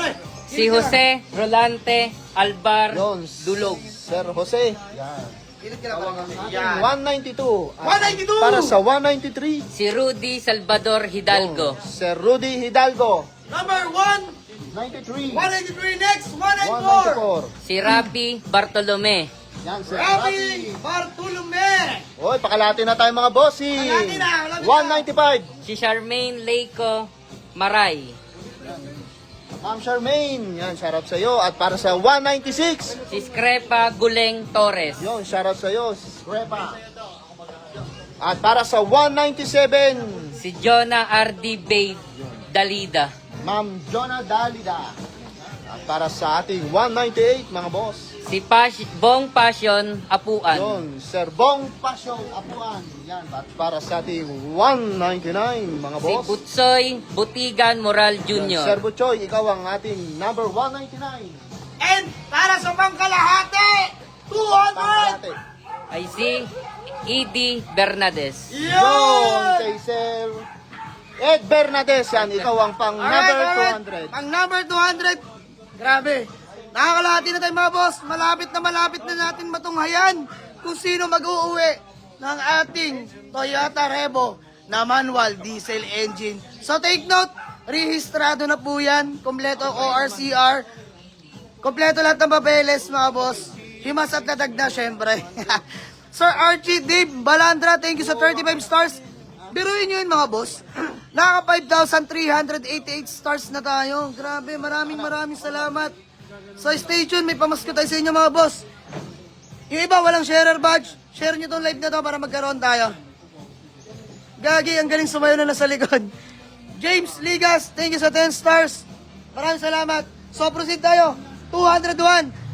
Si Jose Rolante Albar Yun, Dulog. Sir Jose. Yan. Pilit ka na Kawang parang. ang Yan. ating 192. At 192! para sa 193, Si Rudy Salvador Hidalgo. Sir Rudy Hidalgo. Number 93. 183 next, 194. 194. Si Rapi Bartolome. Yan, Sir Rafi Bartolome. Oy, pakalati na tayo mga bossing. Pakalati na, malapit na. 195. Si Charmaine Leico Maray. Ma'am Charmaine, yan, shout out sa iyo. At para sa 196, Si Screpa Guleng Torres. yon, shout out sa iyo, Repa. At para sa 197, Si Jonah R.D. Babe Dalida. Ma'am Jonah Dalida. At para sa ating 198, mga boss, Si Bong Passion Apuan. yon, Sir Bong Passion Apuan. Yan, at para sa ating 199, mga Si boss. Butsoy Butigan Moral Sir Jr. Butchoy, ikaw ang ating number 199. And para sa pangkalahati, 200. Pangkalate. Ay si Edie Bernades. Yon, Yun! kay Sir Ed Bernades, yan, ikaw ang pang number Alright. 200. Pang number 200. Grabe. Nakakalahati na tayo mga boss. Malapit na natin matunghayan kung sino mag-uuwi ng ating Toyota Revo na manual diesel engine. So take note, rehistrado na po yan. Kompleto ORCR. Kompleto lahat ng papeles mga boss. Himas at latag na syempre. Sir Archie Dave Balandra, thank you sa 35 stars. Biruin nyo yun mga boss. Naka 5,388 stars na tayo. Grabe, maraming salamat. So stay tuned, may pamasko tayo sa inyo mga boss. Yung iba walang sharer badge. Share nyo tong live na to para magkaroon tayo. Gagi, ang galing sumayo na nasa likod. James Ligas, thank you sa 10 stars. Maraming salamat. So proceed tayo. 201.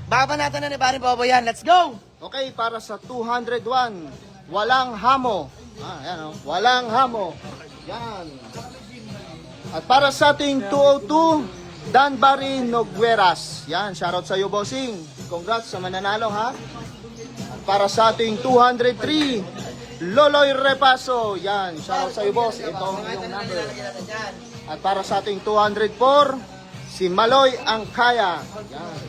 Baba natin na ni Paring Bobo yan. Let's go! Okay, para sa 201, walang hamo. Yan o, walang hamo. Yan. At para sa ating 202, Danbury Nogueras. Yan, shoutout sa iyo, bossing. Congrats sa mananalo, ha? At para sa ating 203, Loloy Repaso. Yan, shoutout sa iyo, boss. Ito ang iyong number. At para sa ating 204, si Maloy Angkaya. Yan.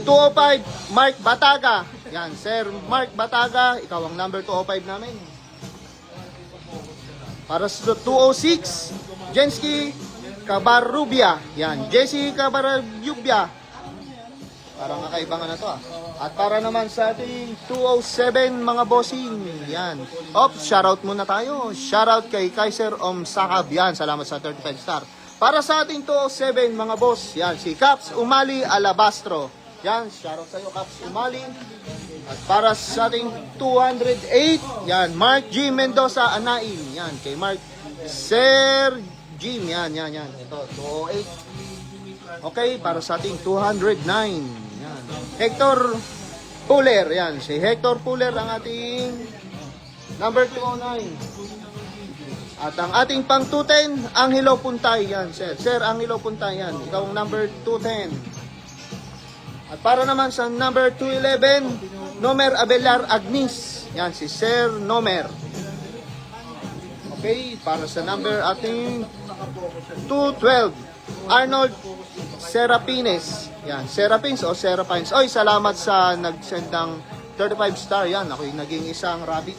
205, Mark Bataga. Yan, Sir Mark Bataga, ikaw ang number 205 namin. Para sa 206, Jensky Cabarrubia. Yan, Jesse Cabarrubia. Parang kakaibangan na to ah. At para naman sa ating 207 mga bossing. Yan. Ops, shoutout muna tayo. Shoutout kay Kaiser Sakab. Yan, salamat sa 35 star. Para sa ating 207 mga boss. Yan, si Caps Umali Alabastro. Yan, shoutout sa iyo Caps Umali. At para sa ating 208, yan, Mark G. Mendoza Anain. Yan, kay Mark Sir Jim. Yan. Ito, 208. Okay, para sa ating 209. Yan. Hector Puller. Yan, si Hector Puller ang ating number 209. At ang ating pang 210, Angelo Puntay. Yan, sir. Sir, Angelo Puntay. Yan, ikaw ang number 210. At para naman sa number 211, Nomer Abelar Agnis. Yan, si Sir Nomer. Okay, para sa number ating 212, Arnold Serapines. Yan, Serapines o Serapines. Oy, salamat sa nag-send ng 35 star. Yan, ako'y naging isang rabbit.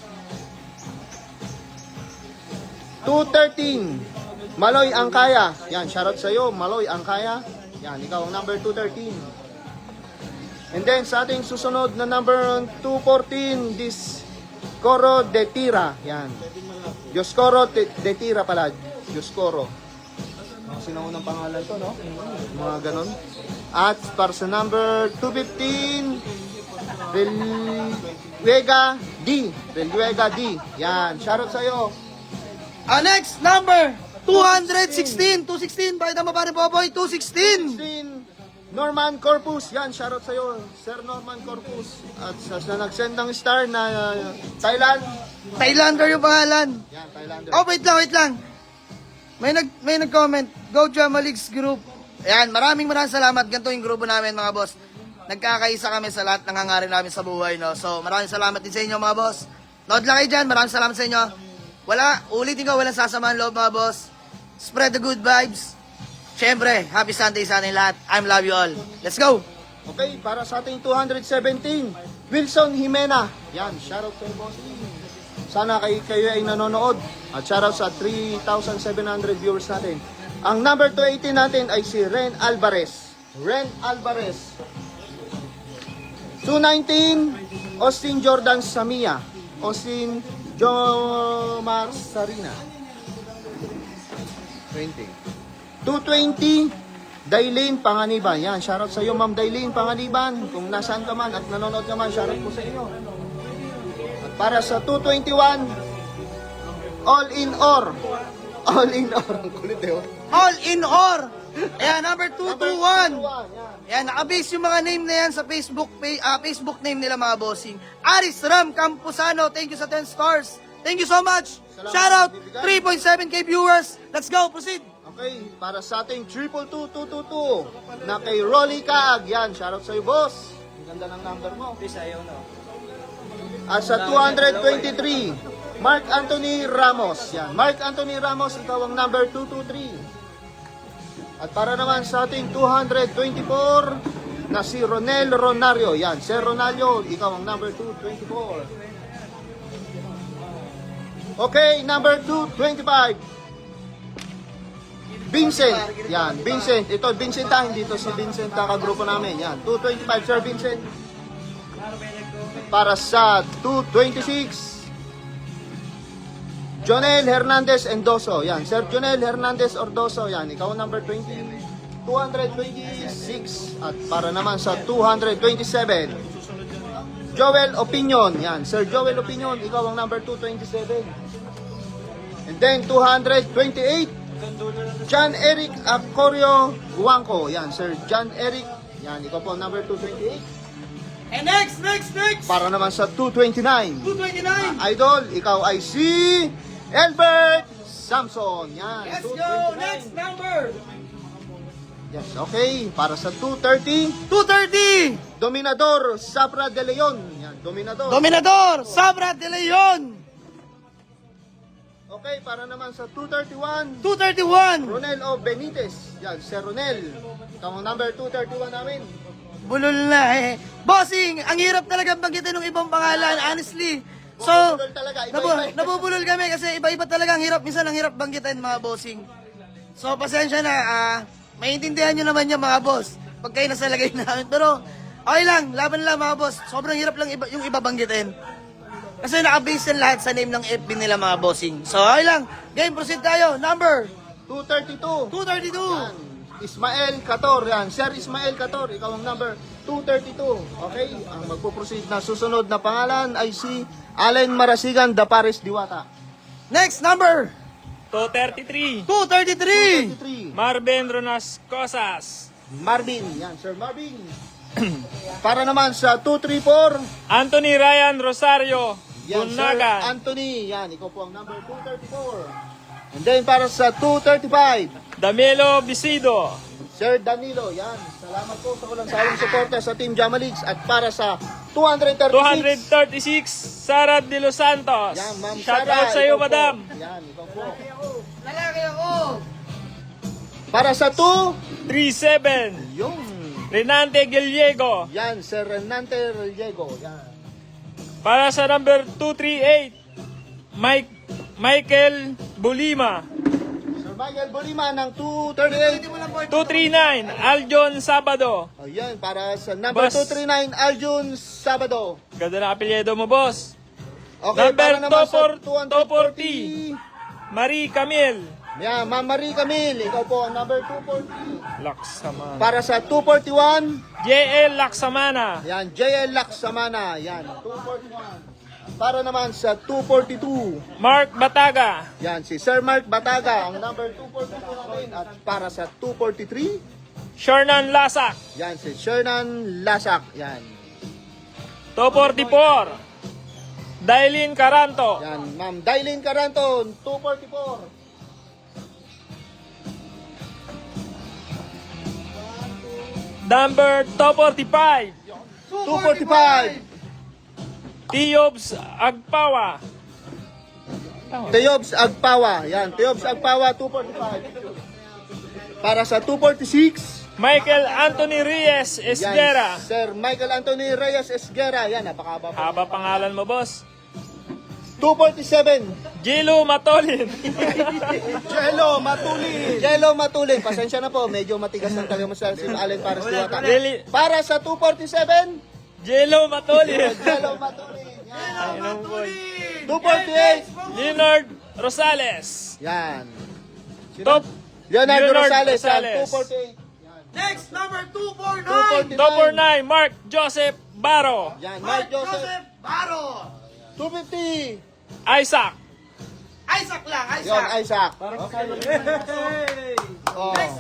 213, Maloy Angkaya. Yan, shoutout sa iyo, Maloy Angkaya. Yan, ikaw ang number 213. And then sa ating susunod na number 214, Dioscoro de Tira. Yan. Dioscoro de Tira pala. Dioscoro. Sinaunang pangalan to, no? Mga ganon. At para sa number 215, Reluega D. Reluega D. Yan. Shoutout sa iyo. Next, number 216. 216, pakita mo Paring Boboy. 216. Norman Corpus, yan, shoutout sa iyo, Sir Norman Corpus. At sa nag-send ng star na Thailand. Thailander yung pangalan. Yan, Thailander. Oh, wait lang. May nag-comment. Go Jamaligs Group. Ayan, maraming salamat. Ganito yung grupo namin mga boss. Nagkakaisa kami sa lahat ng hangarin namin sa buhay, no? So, maraming salamat din sa inyo mga boss. Nood lang kayo dyan, maraming salamat sa inyo. Ulitin ko, walang sasamaan loob mga boss. Spread the good vibes. Siyempre, happy Sunday sa ating lahat. I love you all. Let's go! Okay, para sa ating 217, Wilson Jimena. Yan, shoutout sa bossing. Sana kayo ay nanonood. At shoutout sa 3,700 viewers natin. Ang number 218 natin ay si Ren Alvarez. Ren Alvarez. 219, Austin Jordan Samia. Austin Jomar Sarina. 220, Dailin Panganiban. Yan, shoutout sa iyo, Ma'am Dailin Panganiban. Kung nasaan ka man at nanonood ka man, shoutout po sa inyo. At para sa 221, All in Or. All in Or. Ang kulit eh. Oh. All in or. Ayan, number 221. Yan. Yan, nakabase yung mga name na yan sa Facebook Facebook name nila mga bossing. Aris Ram Campusano, thank you sa 10 stars. Thank you so much. Salamat, Shout out, bibigay. 3.7k viewers. Let's go, proceed. Okay, para sa ating 22222 na kay Rolly Kaag. Yan, shoutout sa iyo, boss. Ang ganda ng number mo. At sa 223, Mark Anthony Ramos. Yan, Mark Anthony Ramos, ikaw ang number 223. At para naman sa ating 224 na si Ronel Ronario. Yan, Sir Ronaldo, ikaw ang number 224. Okay, number 225. Vincent. Yan, Vincent. Ito, Vincent dito si Vincent kagrupo namin. Yan, 225, Sir Vincent. Para sa 226, Jonel Hernandez Endoso. Yan, Sir Jonel Hernandez Ordoso. Yan, ikaw number 226. At para naman sa 227, Joel Opinion. Yan, Sir Joel Opinion, ikaw ang number 227. And then 228, John Eric Acorio Guangco. Yan, Sir John Eric. Yan, ikaw po number 228. And next. Para naman sa 229, 229. Idol, ikaw ay si Albert Samson. Yan, Let's go, 229. next number. Yes, okay. Para sa 230, 230. Dominador Sabra de Leon. Yan, Dominador. Dominador, Sabra de Leon. Okay, para naman sa 231, 231. Ronel O. Benitez. Yan, Sir Ronel. Ikaw ang number 231 namin. Bulol na eh. Bossing, ang hirap talaga banggitin ng ibang pangalan, honestly. So, Nabubulol talaga, iba-iba. nabubulol kami kasi iba-iba talaga ang hirap. Minsan ang hirap banggitin mga bossing. So, pasensya na. Maintindihan nyo naman yan mga boss. Pag kayo nasa lagay namin. Pero, okay lang. Laban lang mga boss. Sobrang hirap lang yung iba banggitin. Kasi nakabase yan lahat sa name ng FB nila mga bossing. So, okay lang. Game, proceed tayo. Number 232. 232. Yan. Ismael Cator. Yan. Sir Ismael Cator. Ikaw ang number 232. Okay? Ang magpuproceed na susunod na pangalan ay si Allen Marasigan Dapares Diwata. Next, number 233. 233. 233. Marvin Ronas Cosas. Marvin. Yan. Sir Marvin. Para naman sa 234. Anthony Ryan Rosario. Yan, Sir Bunagan. Anthony. Yan. Ikaw po ang number 234. And then para sa 235. Damelo Bisido. Sir Danilo, yan. Salamat po sa walang sawang suporta sa Team Jamaligs. At para sa 236, 236. Sara De Los Santos. yan, Ma'am Shout Sara, out sa iyo, ikaw po. madam. Yan, ikaw po. Lalaki ako. Para sa 2, 37. yung, Renante Gallego. yan, Sir Renante Riego, yan. Para sa number 238. Michael Bulima. Sir Michael Bolima ng 238. 239. Aljon Sabado. Ayan, para sa number Boss. 239, Aljun Sabado. Ganda na apelyido mo, boss. Okay, Number para naman sa 240. Marie Camille. Yan, Ma'am Marie Camille, ikaw po ang number 240. Laksamana. Para sa 241, JL Laksamana. yan, JL Laksamana, yan, 241. Para naman sa 242, Mark Bataga. yan, si Sir Mark Bataga, ang number 242 namin. At para sa 243, Shernan Lasak. yan, si Shernan Lasak, yan. 244. Dailin Caranto. Yan, Ma'am Dailin Caranton, 244. Number 245. 245, Tiobs Agpawa. Teobs Agpawa, yan, Teobs Agpawa, 245. Para sa 246, Michael Anthony Reyes Yan, Esguera. Sir Michael Anthony Reyes Esguera. Yan, napakaba po. Haba pangalan mo, boss. 247. Jilo Matolin. Jello Matulin. Jello Matulin. Pasensya na po. Medyo matigas ng talaga sa si Allen para sa Diwata. Deli- Para sa 247. Jilo Matolin. Jello Matulin. Yan. Ayun po. 248. Leonard Rosales. Yan. Top Leonardo Leonard Rosales. Yan. Rosales. 248. Next, number 249. 249. Top 9, Mark Joseph Baro. Yan. Mark Mark Joseph. Joseph Baro. 250. Isaac. Isaac lang, Yon, Isaac. Isaac. Oh. Next.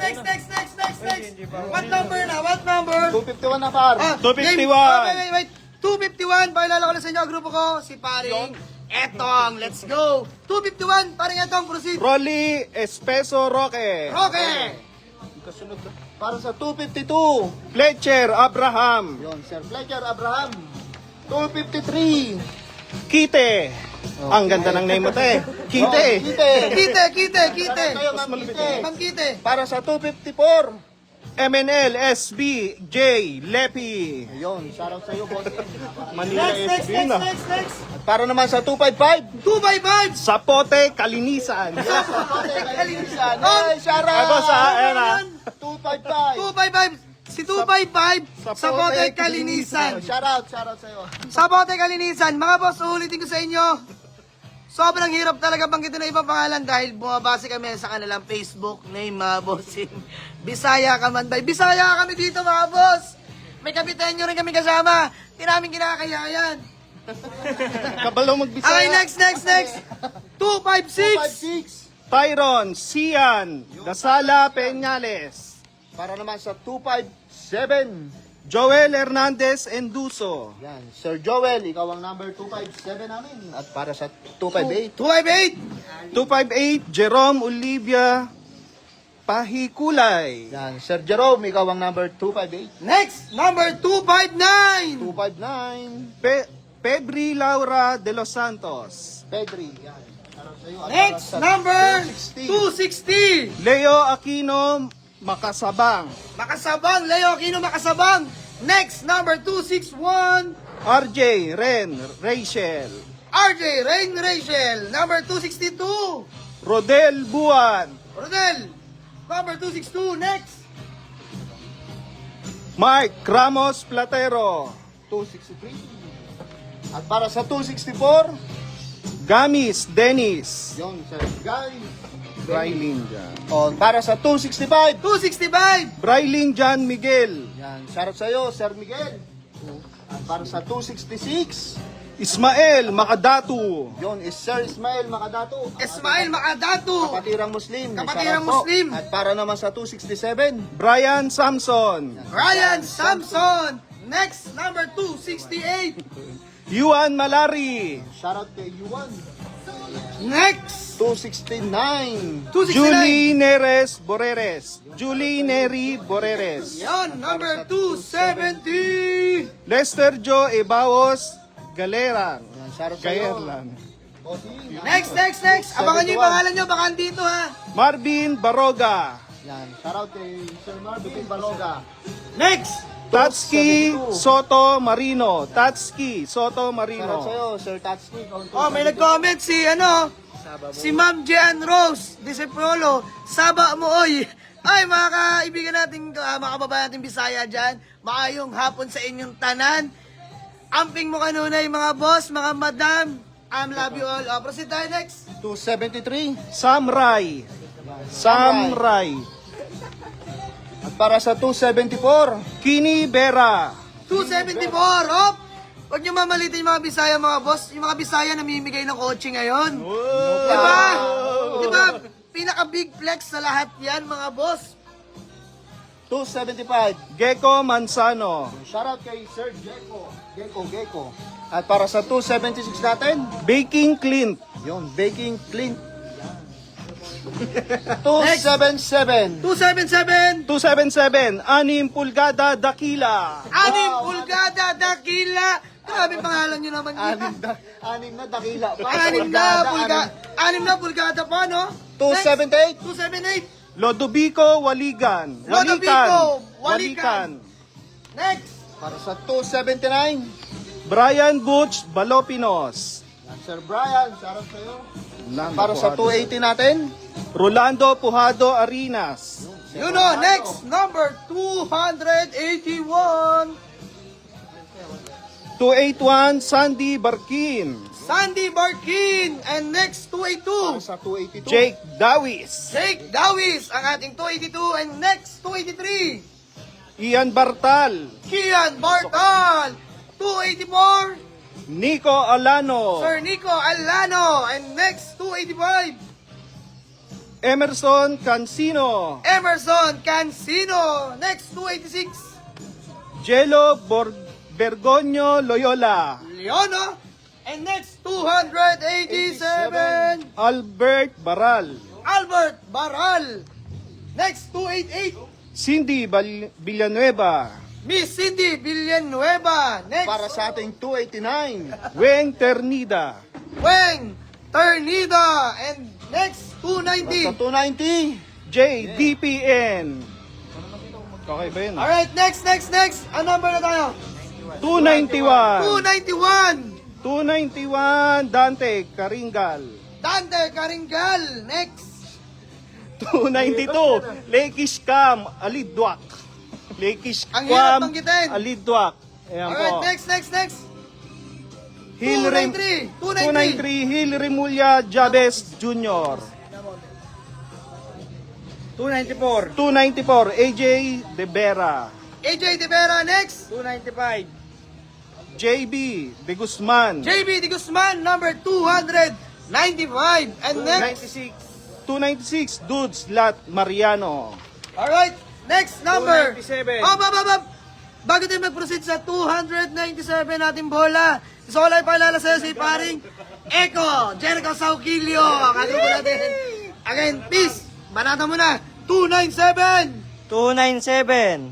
What number na? What number? 251 na par. 251. Wait. 251. Pakilala ko na sa inyo ang grupo ko, si Paring Etong. Let's go. 251. Paring Etong, proceed. Rolly Espeso Roque. Okay. Kasunod na. Para sa 252. Fletcher Abraham. Yon, Sir Fletcher Abraham. 253. Kite. Ang ganda ng name mo, te. Kite. Kite. Kite. Kayo, Ma'am Kite. Ma'am Kite. Para sa 254. MNL SB J Lepi. Ayun, shoutout sa iyo, boss. Manila Next. At para naman sa 255. 255. Sapote Kalinisan. Sapote Kalinisan. Ay, shoutout. Ay, boss, ayan na. 255. 255. Si 255. Sabote Kalinisan. Shoutout sa iyo. Sabote Kalinisan. Mga boss, ulitin ko sa inyo. Sobrang hirap talaga banggitin ng ibang pangalan dahil bumabase kami sa kanilang Facebook name, mga bossing. Bisaya ka man ba? Bisaya kami dito, mga boss. May kapitenyo rin kami kasama. Di namin kinakaya yan. Kabalo magbisaya. Okay, next. 256. 256. Tyron Sian Dasala Peñales. Para naman sa 257. Joel Hernandez Enduso. Yan, Sir Joel, ikaw ang number 257 namin. At para sa 258. 258. 258, Jerome Olivia Pahikulay. Yan, Sir Jerome, ikaw ang number 258. Next, number 259. 259, Pedri Laura de los Santos. Pedri, yan. Para sa iyo. At Next, para sa number 260. 260, Leo Aquino Makasabang. Makasabang, Leo Aquino Makasabang. Next, number 261. RJ Ren Rachel. RJ Rain Rachel. Number 262. Rodel Buan. Rodel. Number 262. Next. Mark Ramos Platero. 263. At para sa 264, Gamis Dennis. Yon, Sir Guy. Brylin Jan. O, para sa 265, 265. Brylin Jan Miguel. Yan, shoutout sa iyo, Sir Miguel. At para sa 266, Ismael Makadatu. Yon is Sir Ismael Makadatu. Ismail Makadatu. Kapatirang Muslim. Kapatirang Shoutout po. Muslim. At para naman sa 267, Brian Samson. Ryan Samson. Next, number 268. Yuan Malari. Shoutout kay Yuan. Next. 269. 269. Julie Neres Boreres. Julie Neri Boreres. Yan, number 270. Lester Joe Ebaos Galeran. Galerlan. Next. Abangan nyo yung pangalan nyo, baka andito ha. Marvin Baroga. Yan, shoutout kay Sir Marvin Baroga. Next. Tatsuki Soto Marino. Tatsuki Soto Marino. Shoutout sa'yo, Sir Tatsuki. Oh, may nag-comment si Ma'am Jean Rose Disipolo. Saba mo, oy. Ay, mga kaibigan natin, mga kababayan natin Bisaya dyan. Maayong hapon sa inyong tanan. Amping mo kanunay, mga boss, mga madam. Love you all. Oh, proceed tayo next. 273. Samurai. Samurai. At para sa 274, Kini Vera. 274, oh. Huwag nyo mamalitin yung mga Bisaya, mga boss. Yung mga Bisaya namimigay ng kotse ngayon. Diba? Diba? Pinaka-big flex sa lahat yan, mga boss. 275, Gecko Manzano. Shoutout kay Sir Gecko. Gecko. At para sa 276 natin, Baking Clint. Yun, Baking Clint. 277. 277, 277, 6 pulgada dakila. 6 pulgada dakila. Grabe pangalan nyo naman yun. 6 na dakila pa. 6 na pulgada pa, no? 278, 278, Lodovico Waligan. Lodovico Walican. Next. Para sa 279, Brian Butch Balopinos. yan, Sir Brian, shoutout sa'yo. Para sa 280 natin, Rolando Pujado Arinas. You know, next, number 281. 281 Sandy Barkin. Sandy Barkin. And next, 282. sa 282, Jake Dawis. Jake Dawis, ang ating 282. And next, 283. Ian Bartal. Kian Bartal. 284. Nico Alano. Sir Nico Alano. And next, 285. Emerson Cancino. Emerson Cancino. Next, 286. Jello Bergoño Loyola. Leono. And next, 287. Albert Baral. Albert Baral. Next, 288. Cindy Villanueva. Miss Cindy Villanueva. Next, para sa ating 289, Weng Ternida. Weng Ternida. And next, sa 290. 290, JDPN. Okay ba yun? Alright, next. Ang number na tayo? 291. 291. 291 Dante Karingal. Dante Karingal. Next. 292 Lakish Cam Alidwak. Lakish Ang hirap Cam banggitin. Alidwak. Ayan Alright, po. next. Hil 293. 293 Hil Remulla Jabez Jr. 294. 294 AJ De Vera. AJ De Vera. Next. 295. JB De Guzman. JB De Guzman. Number 295. And next. 296 Dudes Lat Mariano. Alright, next number. 297. Bago tayo mag-proceed sa 297 natin bola, gusto ko lang ipaalala sa'yo si paring Echo, Jericho Sauquilio. Kagrupo natin. Again, peace. Banata mo na. 297. 297.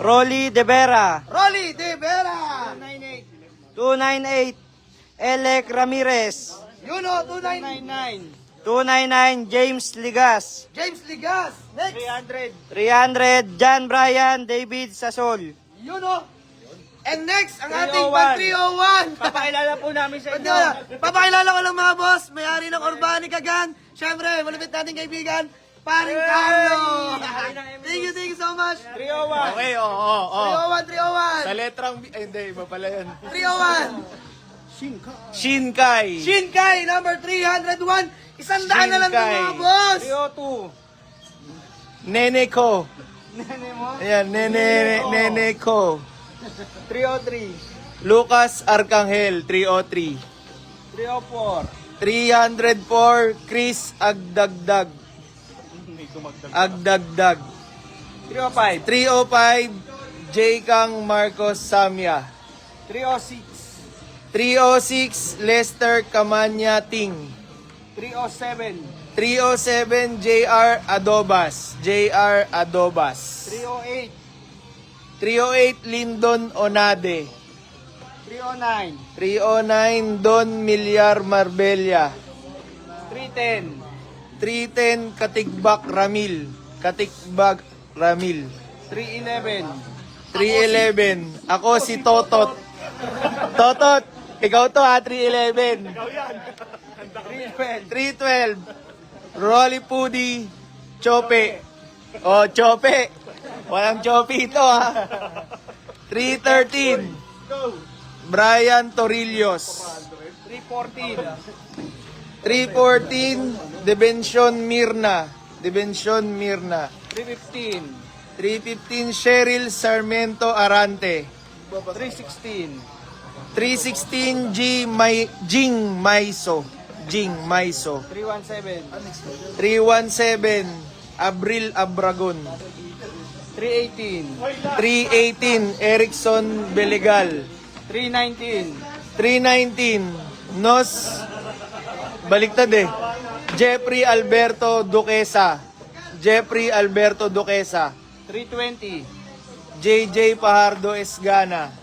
Rolly De Vera. Rolly De Vera. 298. Elec Ramirez. Yuno, 299. 299. James Ligas. James Ligas. Next. 300. John Brian David Sasol. Yuno. And next, ang ating pang 301. Papakilala po namin sa inyo. Papakilala ko lang mga boss, may-ari ng Urbanic Agan. Siyempre, malapit nating kaibigan, paring Carlo. Thank you so much. 301. Okay, oo. 301. Sa letrang B, ay hindi, iba pala yun. 301. Shinkai. Shinkai, number 301. 100 na lang Shinkai. mga boss. 302. Nene ko. Ayan, nene ko. 303. Lucas Arcangel, 303. 304. 304, Chris Agdagdag. Agdagdag. 305. 305, J. Kang Marcos Samya. 306. 306, Lester Camanya Ting. 307. 307, JR Adobas. JR Adobas. 308. 308, Lyndon Onade. 309. 309, Don Milyar Marbella. 310. 310, Katigbak Ramil. Katigbak Ramil. 311. 311, ako si Totot. Totot, ikaw to ha, 311. 312, Rolly Pudi, Chope. Oh, Chope. Walang Chope ito ha. 313, Brian Torillos. 314. 314, Debention Mirna. Debention Mirna. 315. 315, Cheryl Sarmiento Arante. 316. 316, Jing Maiso. Jing Maiso. 317. 317, Abril Abragon. 318. 318, Erickson Belegal. 319. 319, Nos, baliktad eh. Jeffrey Alberto Duquesa. Jeffrey Alberto Duquesa. 320. JJ Pajardo Esgana.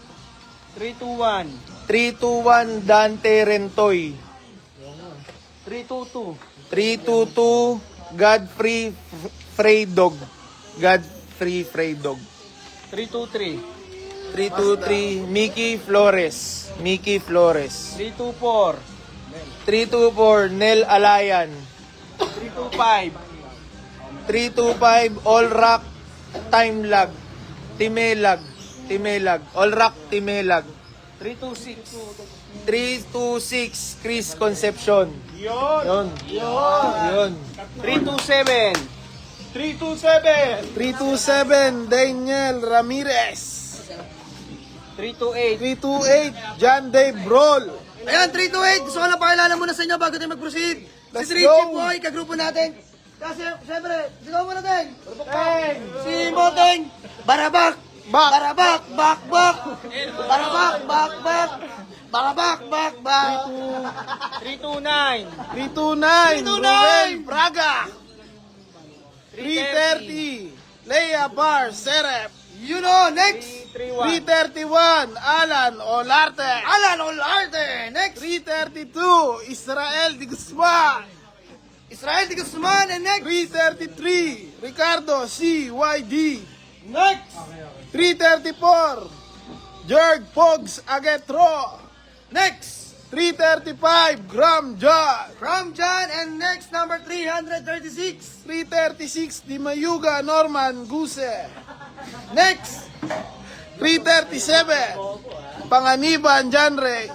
321. 321, Dante Rentoy. 322. 322, Godfrey Freydog. Godfrey Freydog. 323. 323, Mickey Flores. Mickey Flores. 324. 324, Nel Alayan. 325. 325, All Rock Time Lag. Timelag. All Rock Timelag. 326. 326, Chris Concepcion. Yun. Yun. 327. 327, Daniel Ramirez. 328. 328, John Dave Brol. Ayan, 328. Gusto ko lang pakilala muna sa inyo bago tayo mag-proceed. Let's Si 3 go. Chief Boy, kagrupo natin. Kasi, syempre, sigaw mo natin. Si Moteng, Barabak. Bak. Barabak, bak, bak. Barabak, bak, bak. Barabak, bak, bak. 329. 329, 329. Ruben Braga. 330, Leia Bar Serep. You know, next. 331, Alan Olarte. Alan Olarte. Next. 332, Israel Di Guzman. Israel Di Guzman. And next. 333, Ricardo CYD. Next. 334, George Pogs Agetro. Next. 335, Graham John. From John. And next, number 336. 336, Dimayuga Norman Guse. Next. 337, Panganiban Janre.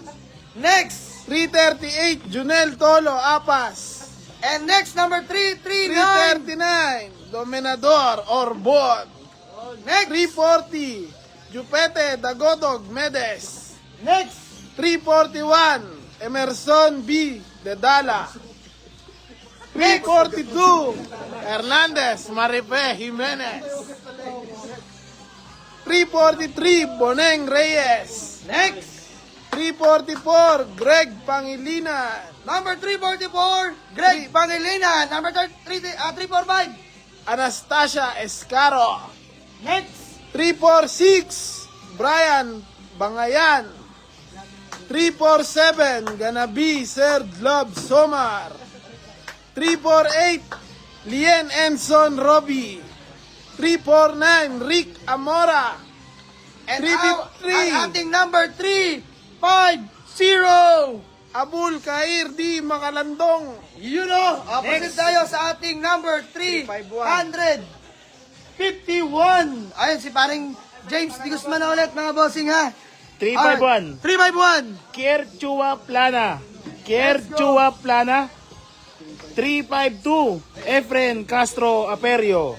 Next. 338, Junel Tolo Apas. And next, number 339. 339, Dominador Orbon. Next. 340, Jupete Dagodog Medes. Next. 341, Emerson B. Dedala. 342, Hernandez Marife Jimenez. 343, Boneng Reyes. Next. 344, Greg Pangilinan. Number 344, Greg Pangilinan. Number 345. Anastasia Escaro. Next. 346, Brian Bangayan. 347, Ganabi Sir Love Somar. 348, Lien Enson Robbie. 349, Rick Amora. And 353, ang ating number 350. Abul Kair D. Makalandong. You know, opposite tayo sa ating number 351. Ayun, si paring James Di Guzman na ulit, mga bossing ha. 351, 351. Kier Chua Plana. Kier Chua Plana. 352, Efren Castro Aperio.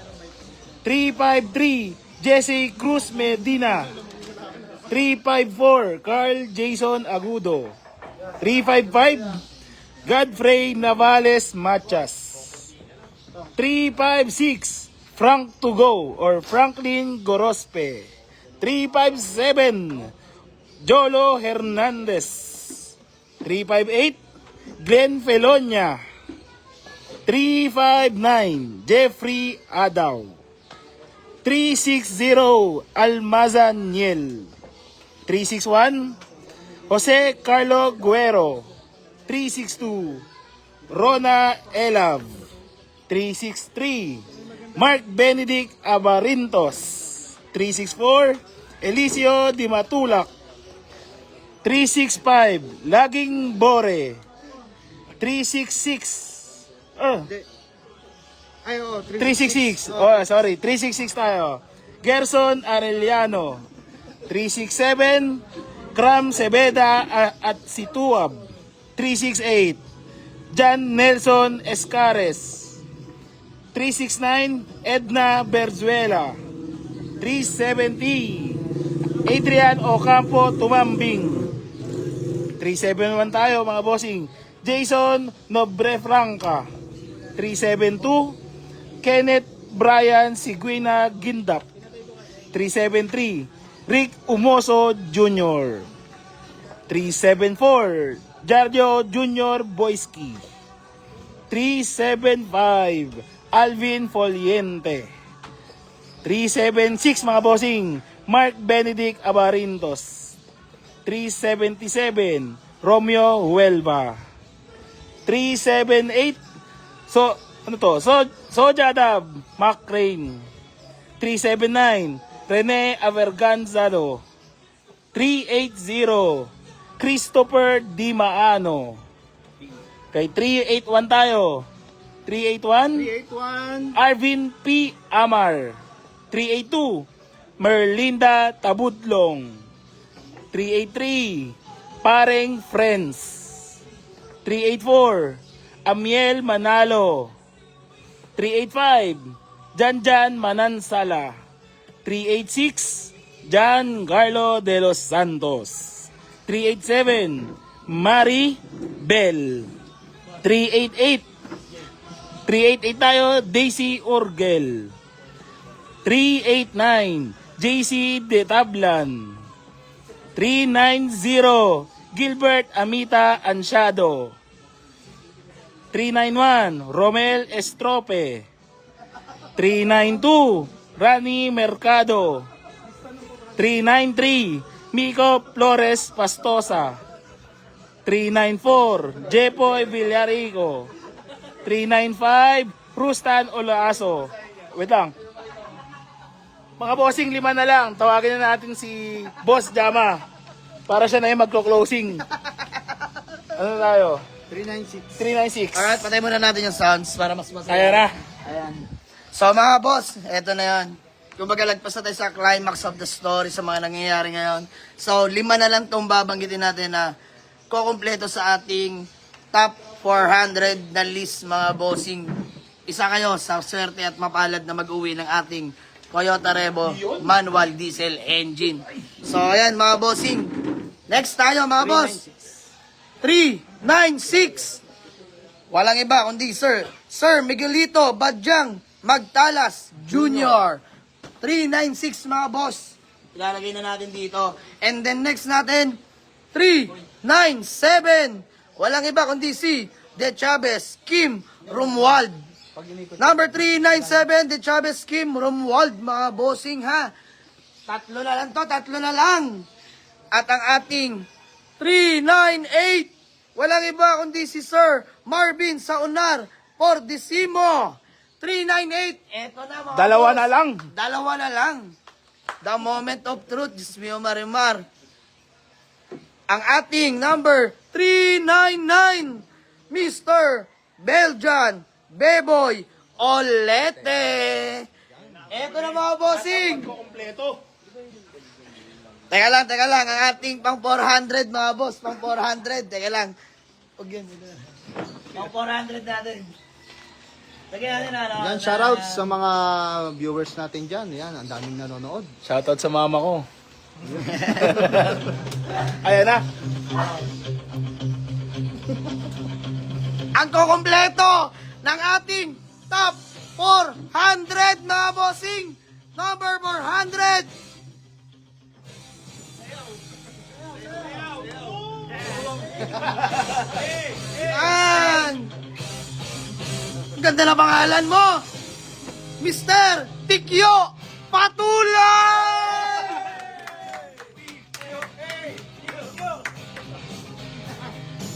353, Jesse Cruz Medina. 354, Carl Jason Agudo. 355, Godfrey Navales Machas. 356, Frank Tugo or Franklin Gorospe. 357, Jolo Hernandez. 358, Glenn Felonia. 359, Jeffrey Adaw. 360, Almazan Niel. 361, Jose Carlo Guero. 362, Rona Elav. 363, Mark Benedict Abarintos. 364, Eliseo Di Matulak. 365, Laging Bore. 366, 366. Oh, sorry. 366 tayo. Gerson Arellano. 367, Cram Sebeda at Situab. 368, John Nelson Escares. 369, Edna Berzuela. 370, Adrian Ocampo Tumambing. 371 tayo mga bossing. Jason Nobrefranca. 372, Kenneth Brian Siguina Gindap. 373, Rick Umoso Jr. 374, Jardio Jr. Boyski. 375, Alvin Foliente. 376 mga bossing, Mark Benedict Abarintos. 377, Romeo Huelva. 378, Ano to? Sojadab, Mac Rain. 379. Rene Averganzado. 380. Christopher Di Maano. Kay 381 tayo. 381. 381. Arvin P. Amar. 382. Merlinda Tabudlong. 383. Pareng Friends. 384. Amiel Manalo. 385. Janjan Manansala. 386. Jan Carlo de los Santos. 387. Mari Bell. 388. 388 tayo, Daisy Orgel. 389, JC De Tablan. 390, Gilbert Amita Ansiado. 391, Romel Estrope. 392, Rani Mercado. 393, Miko Flores Pastosa. 394, Jepoy Villarico. 395, Rustan Olaaso. Wait lang. Mga bossing, 5 na lang. Tawagin na natin si Boss Jama para siya na yung magko-closing. Ano tayo? 396. 396. Alright, patay muna natin yung sounds para mas masaya. Kaya na. Ayan. So mga boss, eto na yan. Kumbaga lagpas na tayo sa climax of the story sa mga nangyayari ngayon. So 5 na lang itong babanggitin natin na kukumpleto sa ating top 400 na list mga bossing. Isa kayo sa swerte at mapalad na mag-uwi ng ating Toyota Revo manual diesel engine. So ayan mga bossing. Next tayo mga boss. 396. Walang iba kundi Sir Miguelito Badyang Magtalas Jr. 396 mga boss. Ilalagay na natin dito. And then next natin 397. Walang iba kundi si De Chavez Kim Romuald. Number 397, De Chavez Kim Romuald, mga bossing ha. Tatlo na lang. At ang ating 398, walang iba kundi si Sir Marvin Saunar Pordisimo. 398, eto na mga Dalawa boss. na lang. Dalawa na lang. The moment of truth, Diyos mio marimar. Ang ating number 399, Mr. Beljan Beboy Olete. Eto na mga bossing. Kompleto. Teka lang. Ang ating pang 400 mga boss. Pang 400. Teka lang. Huwag yun. Pang 400 natin. Lagyan natin na. Yan, shoutout sa mga viewers natin dyan. Yan, ang daming nanonood. Shoutout sa mama ko. Ayan na. Ang kukumpleto ng ating top 400 mga bossing. Number 400. Yan. Ganda na pangalan mo. Mr. Tikyo Patulan.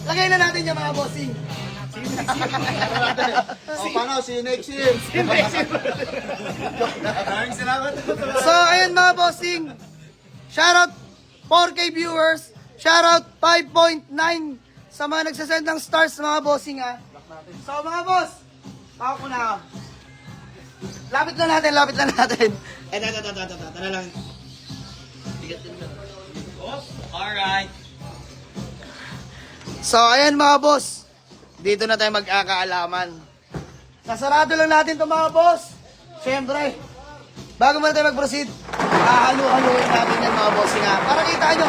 Lagay na natin yung mga bossing. O, paano? See you next year. So, ayun mga bossing. Shoutout 4K viewers. Shoutout 5.9 sa mga nagsasend ng stars mga bossing ha. So mga boss, ako ko na ako. Lapit na natin. Ito na lang. Alright. So, ayan mga boss. Dito na tayo magkakaalaman. Nasarado lang natin to mga boss. Siyempre, bago muna tayo mag-proceed, halu-haluin natin yan mga boss nga. Para kita nyo,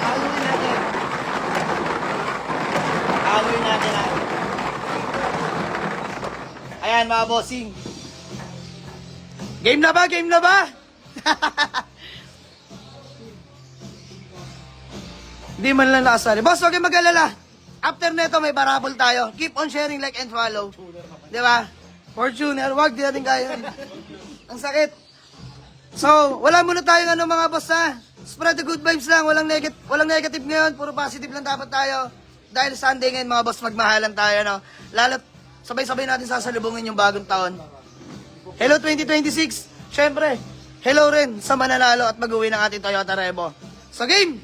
haluin natin. Haluin natin ha. Ayan mga bossing. Game na ba? Hindi man lang nakasali. Boss, huwag kayong mag-alala. After neto, may parabol tayo. Keep on sharing, like, and follow. Di ba? Fortuner, wag di natin kaya. Ang sakit. So, wala muna tayong mga boss ha. Spread the good vibes lang. Walang negative ngayon. Puro positive lang dapat tayo. Dahil Sunday ngayon mga boss, magmahalan tayo. No? sabay-sabay natin sasalubungin yung bagong taon. Hello 2026! Syempre, hello rin sa mananalo at mag-uwi ng ating Toyota Revo. So game,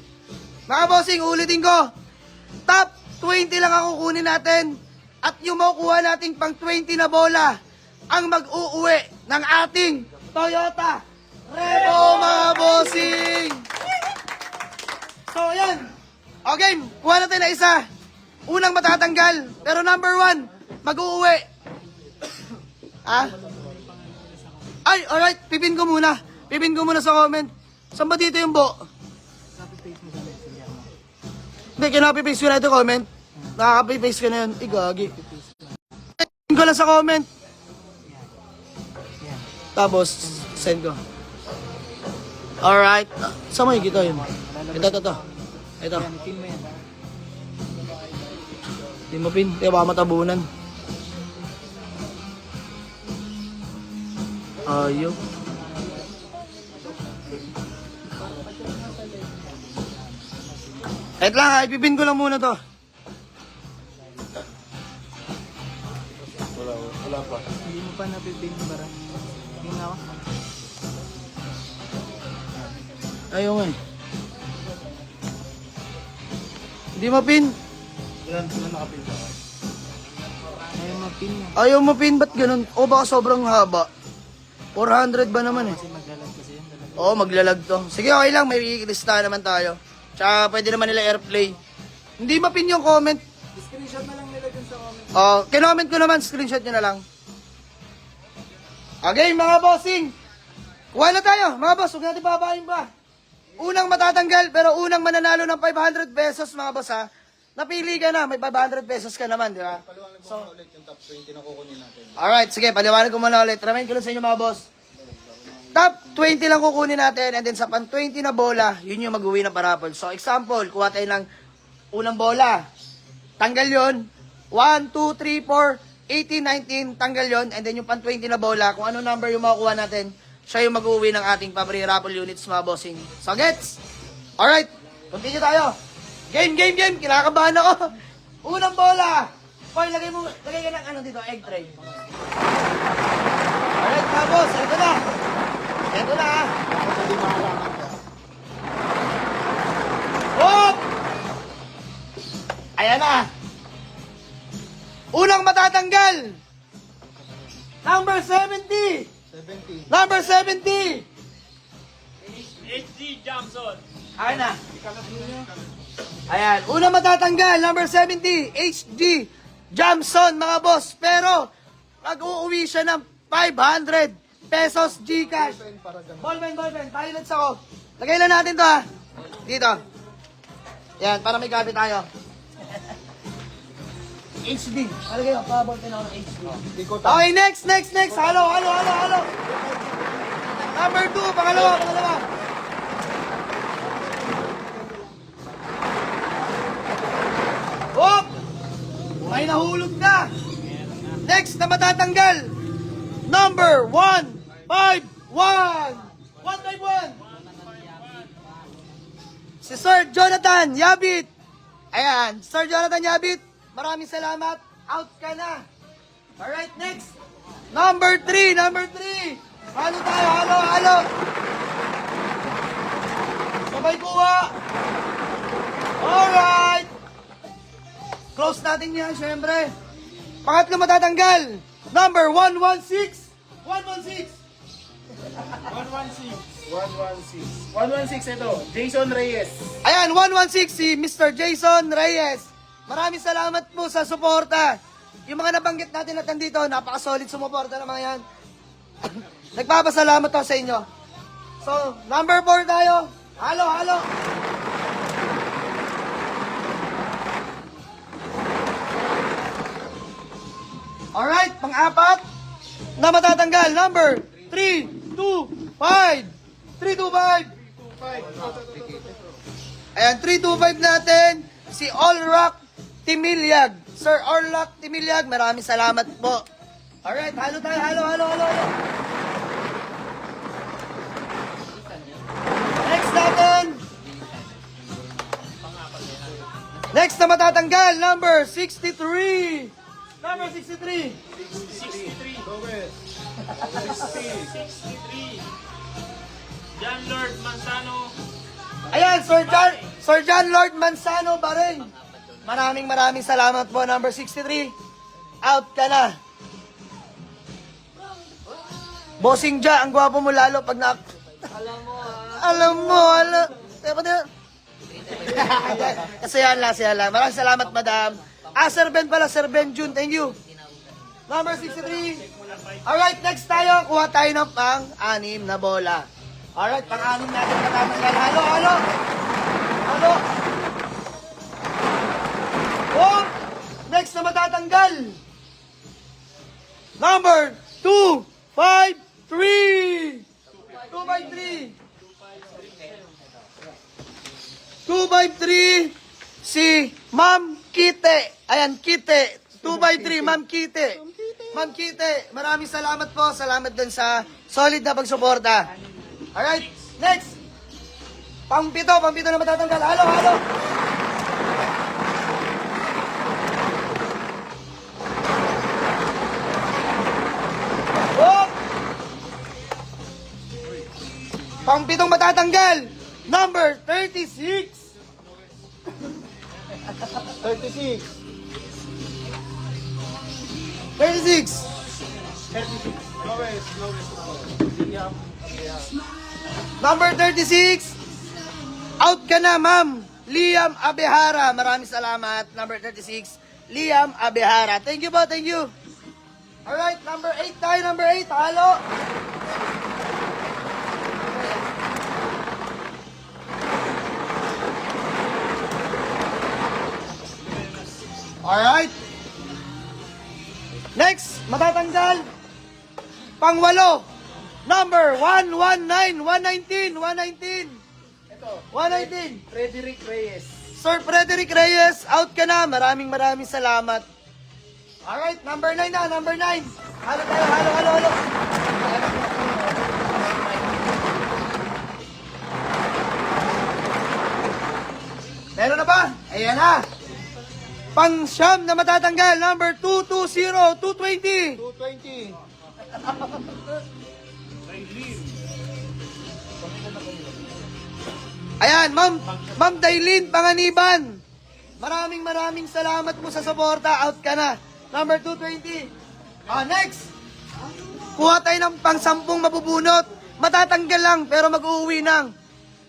mga bossing, ulitin ko. Top 20 lang ang kukunin natin at yung makukuha nating pang 20 na bola ang mag-uuwi ng ating Toyota Revo, mga bossing! So, yan. Okay, kuha natin na isa. Unang matatanggal. Pero number 1, mag-uuwi. Ah? Ay, alright. Pipin ko muna. Pipin ko muna sa comment. Saan ba dito yung bo? Hindi, kinapipaste ko na ito comment. Nakakapipaste ko na yun. Igagi. Pipin ko lang sa comment. Tapos, send ko. Alright. Saan mo ikita yun? Ito. Ito. Di mo pin. Di ba matabunan? Ayaw. Kahit lang ha, ipipin ko lang muna to. Wala pa. Hindi mo pa napipin bara. Hindi ako. Ayaw nga eh. Hindi mo pin. Yan nakapin. Ayaw mapin mo. Ayaw mo pin, ba't ganun? O baka sobrang haba. 400 ba naman eh? Maglalag kasi yun talaga. Oo, maglalag to. Sige, okay lang. May lista naman tayo. Tsaka pwede naman nila airplay. Hindi mapin yung comment. Screenshot na lang nila dun sa comment. Kinoment ko naman. Screenshot nyo na lang. Okay, mga bossing. Kuha na tayo. Mga boss, huwag natin babahin pa. Unang matatanggal, pero unang mananalo ng 500 pesos, mga boss ha. Napili ka na. May 500 pesos ka naman, di ba? Paliwanag mo muna ulit yung top 20 na kukunin natin. Alright, sige, paliwanag ko muna ulit. Remind ko lang sa inyo mga boss. Top 20 lang kukunin natin and then sa pan 20 na bola, yun yung mag-uwi ng parapol. So example, kuha tayo ng unang bola. Tanggal yun. 1, 2, 3, 4, 18, 19, tanggal yun. And then yung pan 20 na bola, kung ano number yung makukuha natin, siya yung mag-uwi ng ating Fabri Raffle units, mga bossing. So gets? Alright, continue tayo. Game. Kinakabahan ako. Unang bola. Hoy, lagay ka ng ano dito, egg tray. Alright, mga boss, ito na. Ito na ha. Hop! Ayan na. Unang matatanggal. Number 70. 70. Number 70. HG Johnson. Ayan na. Ayan. Unang matatanggal. Number 70. HG Jamson, mga boss. Pero, mag-uuwi siya ng 500 pesos Gcash. Ballpen. Pilots ako. Lagay lang natin to ha. Dito. Yan, para may gamit tayo. HD. Lagay ko, pa-ballpen ako ng HD. Okay, next. Halo. Number 2, pangalawa. Hop! May nahulog na. Next na matatanggal. Number 151. 151. Si Sir Jonathan Yabit. Ayan, Sir Jonathan Yabit. Maraming salamat. Out ka na. Alright, next. Number 3. Halo tayo, halo. Sabay kuha. Alright. Close natin yan, syempre. Pangatlo matatanggal. Number 116. 116 ito. Jason Reyes. Ayan, 116 si Mr. Jason Reyes. Maraming salamat po sa suporta. Yung mga nabanggit natin at nandito, napaka-solid sumuporta ng mga yan. Nagpapasalamat ako sa inyo. So, number 4 tayo. Halo. Alright, pang-apat na matatanggal. Number 325. Ayan, 325 natin. Si All Rock Timilyag. Sir All Rock Timilyag, maraming salamat po. Alright, halo tayo. Halo. Next natin. Next na matatanggal, number 63. Number 63. 63. 63. John Lord Manzano. Ayan, Sir John Lord Manzano Bareng. Maraming salamat po, number 63. Out ka na. Bossing Ja, ang gwapo mo lalo pag na... Alam mo. Kasayahan lang. Maraming salamat, madam. Sir Ben pala, Sir Ben June, thank you. Number 63. Alright, next tayo. Kuha tayo ng pang-anim na bola. Alright, pang-anim natin matatanggal. Halo. Oh, next na matatanggal. Number 253. 253. Si Ma'am Kite. Ayan, Kite. 253, Ma'am Kite. Ma'am Kite, maraming salamat po. Salamat din sa solid na pagsuporta. Alright, next. Pang-pito na matatanggal. Halo. Oh! Pang-pitong matatanggal. Number 36. 36. 36. Number 36. Out ka na, ma'am. Liam Abehara. Maraming salamat. Number 36. Liam Abehara. Thank you po, thank you. Alright, number 8 tayo. Number 8. Halo. Alright. Next, matatanggal. Pang-walo. Number 119, 119. 119. Frederick Reyes. Sir Frederick Reyes, out ka na. Maraming salamat. Alright, number 9 na, number 9. Halo tayo, halo. Meron na ba? Ayan na. Pang-siyam na matatanggal, number 220, 220. 220. Ayan, Ma'am Dailin Panganiban. Maraming salamat po sa suporta. Out ka na. Number 220. Next. Kuha tayo ng pang-sampung mabubunot. Matatanggal lang pero mag-uwi ng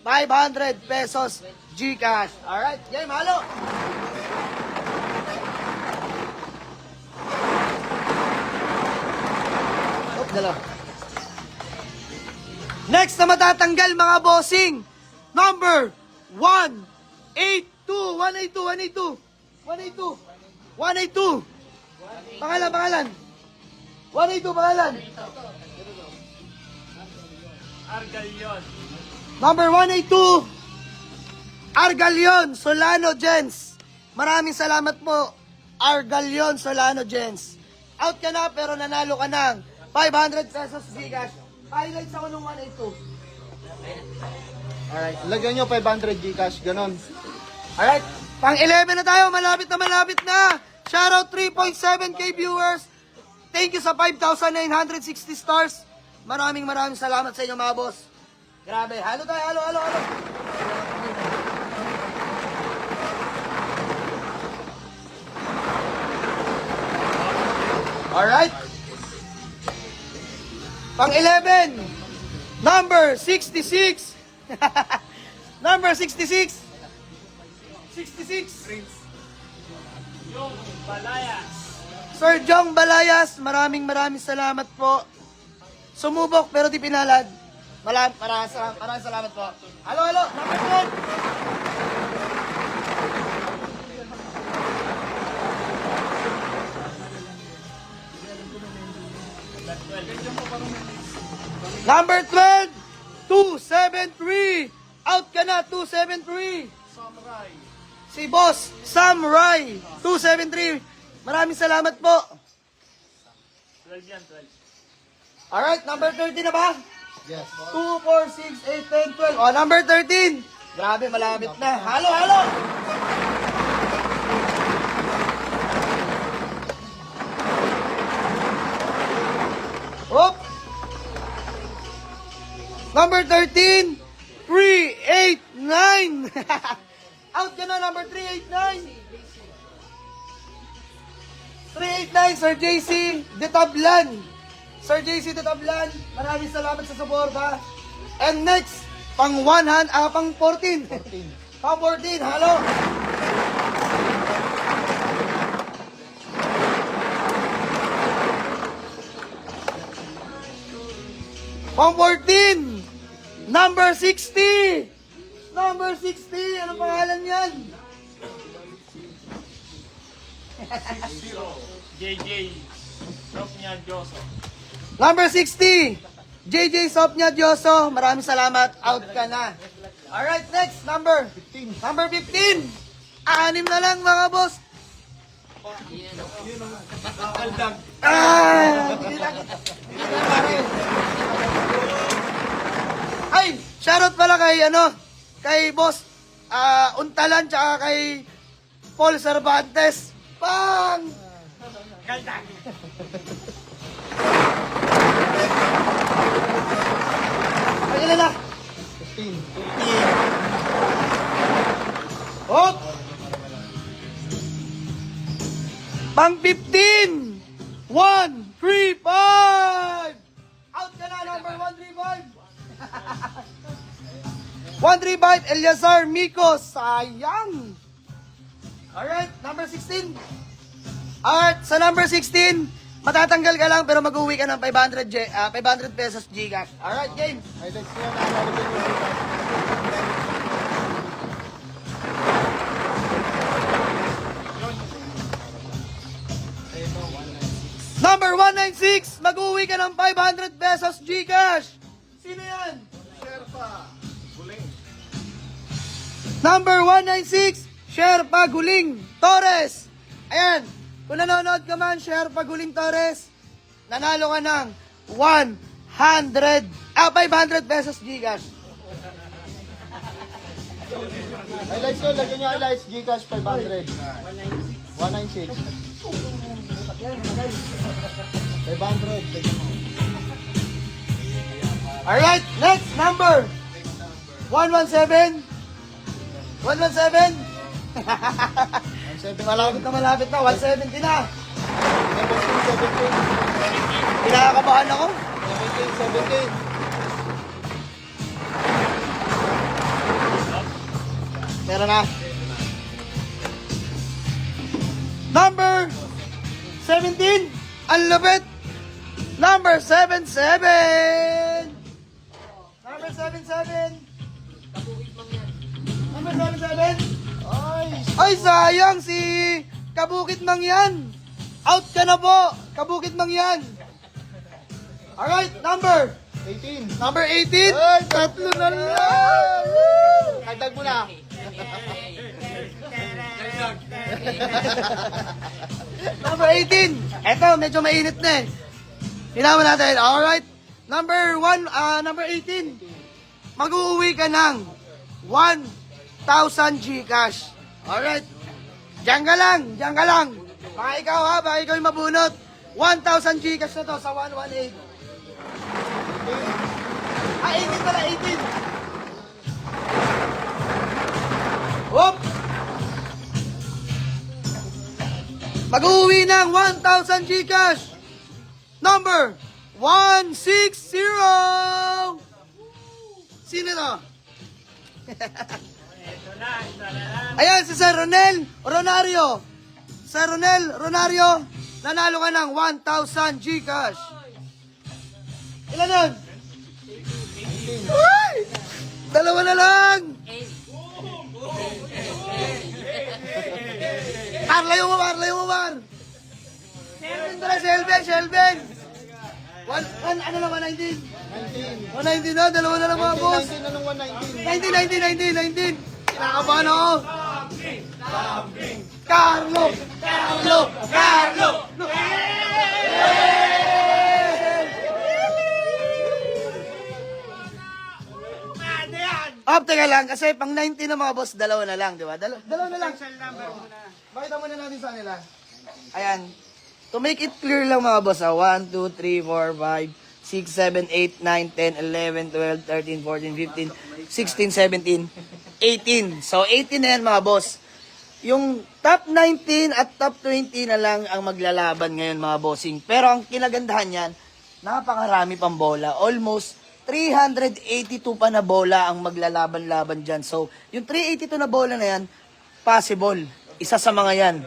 500 pesos GCash. Alright, game, halo. Dalawa. Next na matatanggal mga bossing. Number 182. Pangalan. 182 pangalan. Argalion. Number 182. Argalion Solano Jens. Maraming salamat po. Argalion Solano Jens. Out ka na pero nanalo ka ng 500 pesos Gcash. Highlights ako nung 182. Alright, lagyan nyo 500 Gcash, ganon. Alright, pang 11 na tayo, malapit na. Shoutout 3.7k viewers. Thank you sa 5,960 stars. Maraming salamat sa inyo mga boss. Grabe, halo tayo, halo. Alright. Pang 11, number 66. Number 66. 66. Yung Balayas. Sir Jong Balayas, maraming salamat po. Sumubok pero di pinalad. Maraming salamat po. Halo, number 12. Number 12, 273. Out ka na, 273. Si Boss Samurai, 273. Maraming salamat po. 12 yan, 12. Alright, number 13 na ba? Yes. 2, 4, 6, 8, 10, 12. Number 13. Grabe, malapit na. Halo. Hop! Number 13, 389. Out ka na, number 389. 389, Sir JC de Tablan. Sir JC de Tablan, maraming salamat sa suporta. And next, pang 14. Pang 14, halo. Pang 14, number 60. Number 60, ano pangalan yan? JJ. Sopnya Joso. Number 60, JJ Sopnya Dioso. Maraming salamat. Out ka na. Alright, next, number 15. Number 15. Anim na lang, mga boss. Ay, shoutout pala kay, kay boss, Untalan, tsaka kay Paul Cervantes. Bang! Ay, ilan na? 15. Hop! Pang 15! 135! Out ka na, number 135! 135, Eliazar Micos. Sayang! Alright, number 16. Alright, sa number 16, matatanggal ka lang pero mag-uwi ka ng 500 pesos Gcash. Alright, game. Highlights nyo, nakalagay nyo dito. Number 196, mag-uwi ka ng 500 pesos Gcash. Sino yan? Number 196, Sherpa Guling Torres. Ayan, kung nanonood ka man, Sherpa Guling Torres, nanalo ka ng 500 pesos Gcash. Highlights nyo, lagyan nyo highlights, Gcash 500. 196. 500. Alright, next number 117. 117. Malapit na, 170 na. Pinakakabahan ako. 17. Meron na. Number 17. Ang lupit. Number 77. Number 77. Number 77. Ay, sayang si Kabukit Mangyan. Out ka na po, Kabukit Mangyan. Alright, number 18. Number 18. Ay, tatlo na lang! Woo! Kagdag mo na. Number 18. Eto, medyo mainit na eh. Hinawa natin. Alright. Number 18. Mag-uuwi ka ng 1,000 Gcash. Alright. Diyan ka lang. Baka ikaw ha, baka ikaw yung mabunot. 1,000 Gcash na to sa 118. 18 pala, 18. Whoop! Mag-uwi ng 1,000 Gcash. Number 160. Sino to? Ayan, si Sir Ronel Ronario. Sir Ronel Ronario, nanalo ka ng 1,000 Gcash. Ilan nun? Ay! Dalawa na lang! Layo mo, Mar. Shelben. Ano na, 119? 119 na, dalawa na lang mga boss. 19 na nung 119. 19. Kinakabahan ako. Carlo! Teka lang, kasi pang 19 na mga boss, dalawa na lang, di ba? Dalawa na lang. Pakita muna natin sa nila. Ayan. To make it clear lang mga boss, 1, 2, 3, 4, 5, 6, 7, 8, 9, 10, 11, 12, 13, 14, 15, 16, 17, 18. So, 18 na yan mga boss. Yung top 19 at top 20 na lang ang maglalaban ngayon mga bossing. Pero ang kinagandahan yan, napakarami pang bola. Almost 382 pa na bola ang maglalaban-laban dyan. So, yung 382 na bola na yan, possible. Isa sa mga yan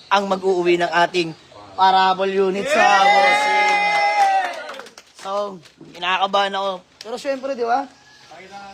ang mag-uuwi ng ating parabol unit sa bossing. So, kinakabahan ako. Pero syempre, di ba?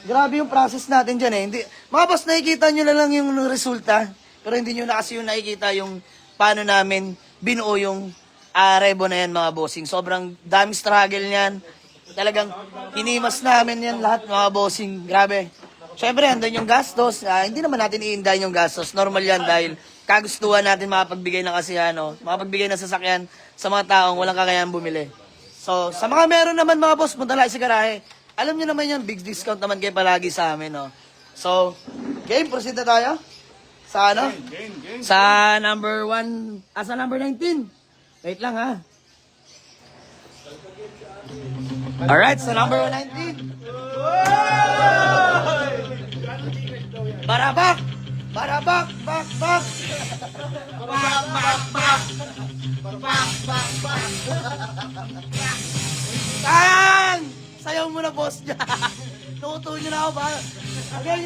Grabe yung process natin dyan eh. Hindi, mga boss, nakikita nyo na lang yung resulta. Pero hindi nyo na kasi yung nakikita yung paano namin binuo yung rebo na yan mga bossing. Sobrang dami struggle niyan. Talagang hinimas namin yan lahat mga bossing. Grabe. Syempre, andun yung gastos. Hindi naman natin iindahin yung gastos. Normal yan dahil kagustuhan natin makapagbigay ng kasiyahan, makapagbigay ng sasakyan sa mga taong walang kakayahan bumili. So, sa mga meron naman mga boss, punta lang sa garahe. Alam nyo naman yan, big discount naman kayo palagi sa amin, So, game, proceed na tayo. Sa ano? Sa number 1, sa number 19. Wait lang ha. Alright, sa number 119. Barabak! Barabak! Bak! Bak! Bak! Bak! Bak! Bak! Bak! Bak! Tan! Sayaw mo na, boss niya. Tutuin niyo na ako ba? Okay,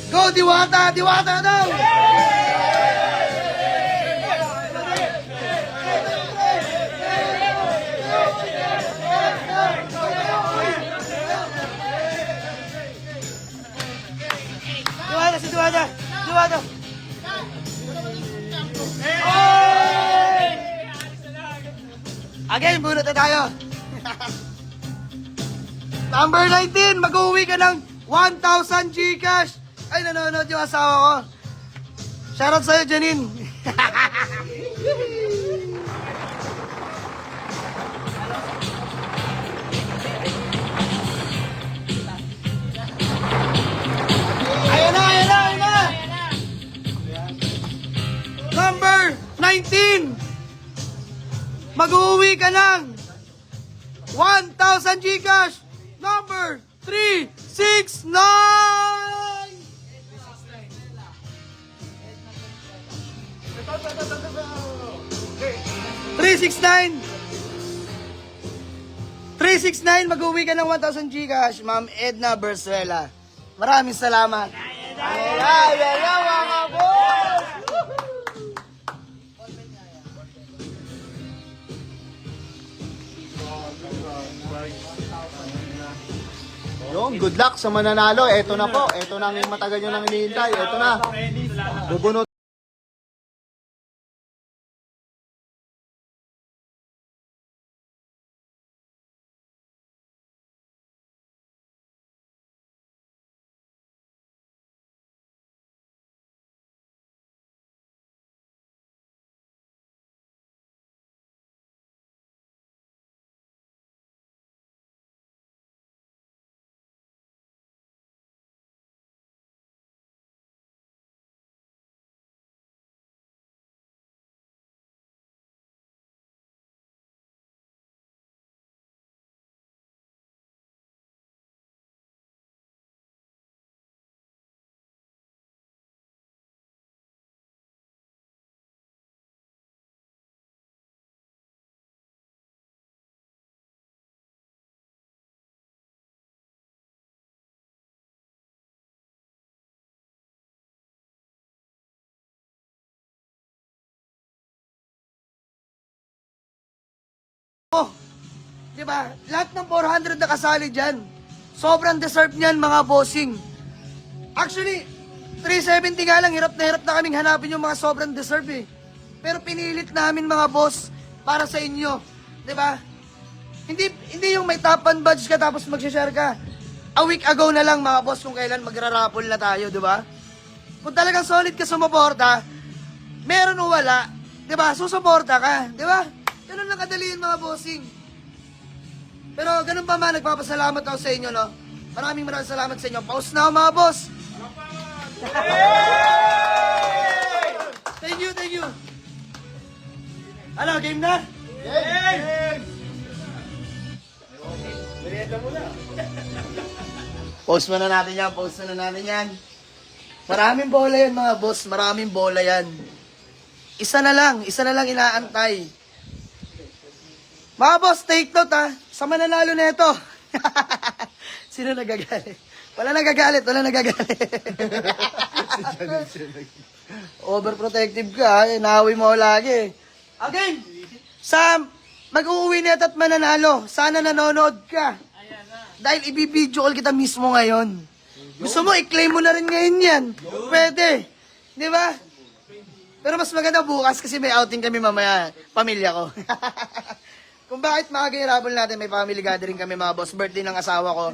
Go, Diwata! Diwata daw! Diwata, si Diwata! Diwata! Again, bunot na tayo. Number 19, mag-uwi ka ng 1,000 Gcash. Ay, nanonood yung asawa ko. Shoutout sa'yo, Janine. Ayan na, ayan na, ayan na. Number 19. Mag-uwi ka ng 1,000 Gcash. Number 369. 369, mag-uwi ka ng 1,000 Gcash, Ma'am Edna Bersuela. Maraming salamat. Ay, mga boss! Yung good luck sa mananalo. Ito na po. Ito na ang matagal nyo nang hinihintay. Ito na. Bubunot. Diba? Lahat ng 400 na kasali dyan. Sobrang deserve niyan mga bossing. Actually, 370 nga lang, hirap na kaming hanapin yung mga sobrang deserve eh. Pero pinilit namin mga boss para sa inyo. Diba? Hindi yung may top 1 badge ka tapos mag-share ka. A week ago na lang mga boss kung kailan magra-raffle na tayo, diba? Kung talagang solid ka sumuporta, meron o wala, diba? Susuporta ka, diba? Ganun lang kadali yun mga bossing. Pero ganun pa man, nagpapasalamat ako sa inyo, no? Maraming salamat sa inyo. Pause na ako mga boss! Ano, game na? Post muna natin yan, post muna natin yan. Maraming bola yan mga boss, maraming bola yan. Isa na lang inaantay. Mga boss, take note ha, sa mananalo na ito. Sino nagagalit? Wala nagagalit. Overprotective ka, inaaway mo ako lagi. Again, sa mag-uuwi na at mananalo, sana nanonood ka. Dahil ibibideo call kita mismo ngayon. Gusto mo, i-claim mo na rin ngayon yan. Pwede. Di ba? Pero mas maganda bukas kasi may outing kami mamaya, pamilya ko. Kung bakit makakahirapon natin, may family gathering kami mga boss. Birthday ng asawa ko.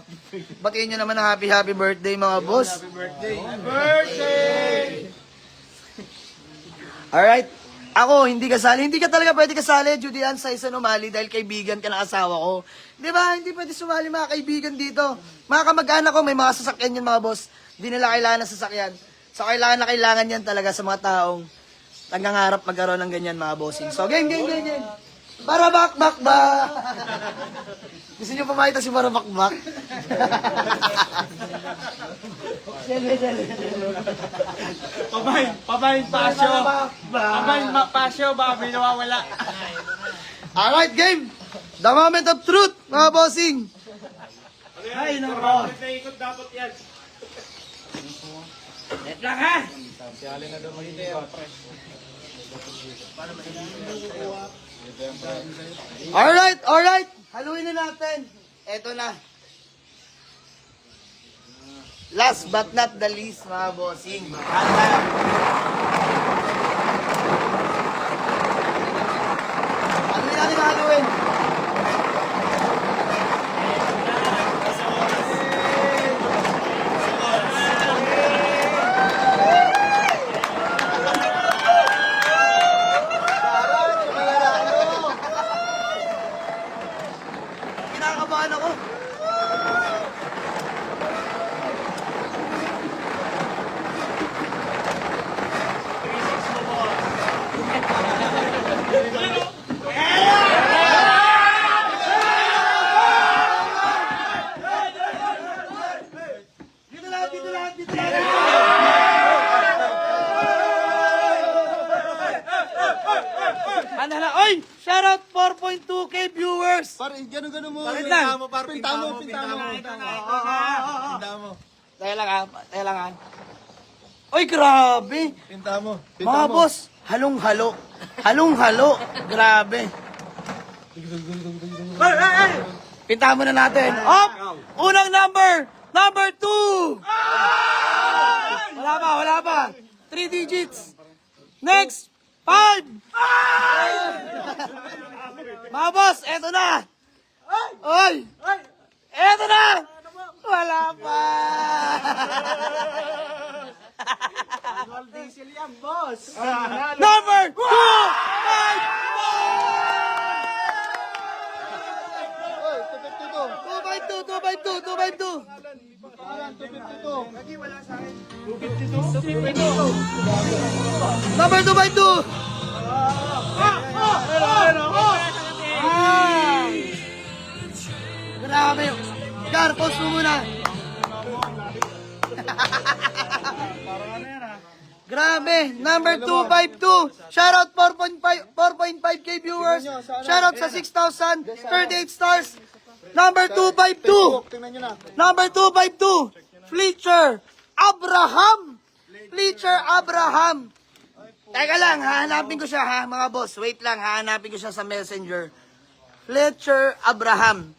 Batiin nyo naman ng happy birthday mga boss. Happy birthday! Alright. Ako, hindi kasali. Hindi ka talaga pwede kasali, Judian, sa isang umali dahil kaibigan ka ng asawa ko. Di ba? Hindi pwede sumali mga kaibigan dito. Mga kamag-anak ko, may mga sasakyan yan mga boss. Hindi nila kailangan ng sasakyan. So, kailangan yan talaga sa mga taong nangangarap magkaroon ng ganyan mga bossing. So, game. Para bakbak ba? Gusto nyo pumakita si para bakbak? Pabayin pasyo ba may nawawala? Alright, game! The moment of truth, mga bossing! Ay, nako. Naikot dapat yan. Net lang ha. Alright! Haluin na natin. Eto na. Last but not the least, mga bossing. Haluin natin, haluin. Kinakabahan ako. Dito lahat. Ano na? Oy! Shoutout 4.2k viewers! Pare, ganun mo. Palit lang. Pinta mo. Teka lang ah. Oy, grabe! Pinta mo. Mga boss, halong-halo. Grabe. Pintahan muna natin. Up! Unang number 2! Wala pa. 3 digits. Next, 5! Mga boss, eto na! Oy! Eto na! Wala pa! Number 2! 252! Number 252! Grabe! Gar, post mo muna! Grabe! Number 252! Shoutout 4.5k viewers! Shoutout sa 6,038 stars! Number 252! Tingnan nyo na. Number 252! Fletcher Abraham! Teka lang, hahanapin ko siya ha, mga boss. Wait lang, hahanapin ko siya sa messenger. Fletcher Abraham.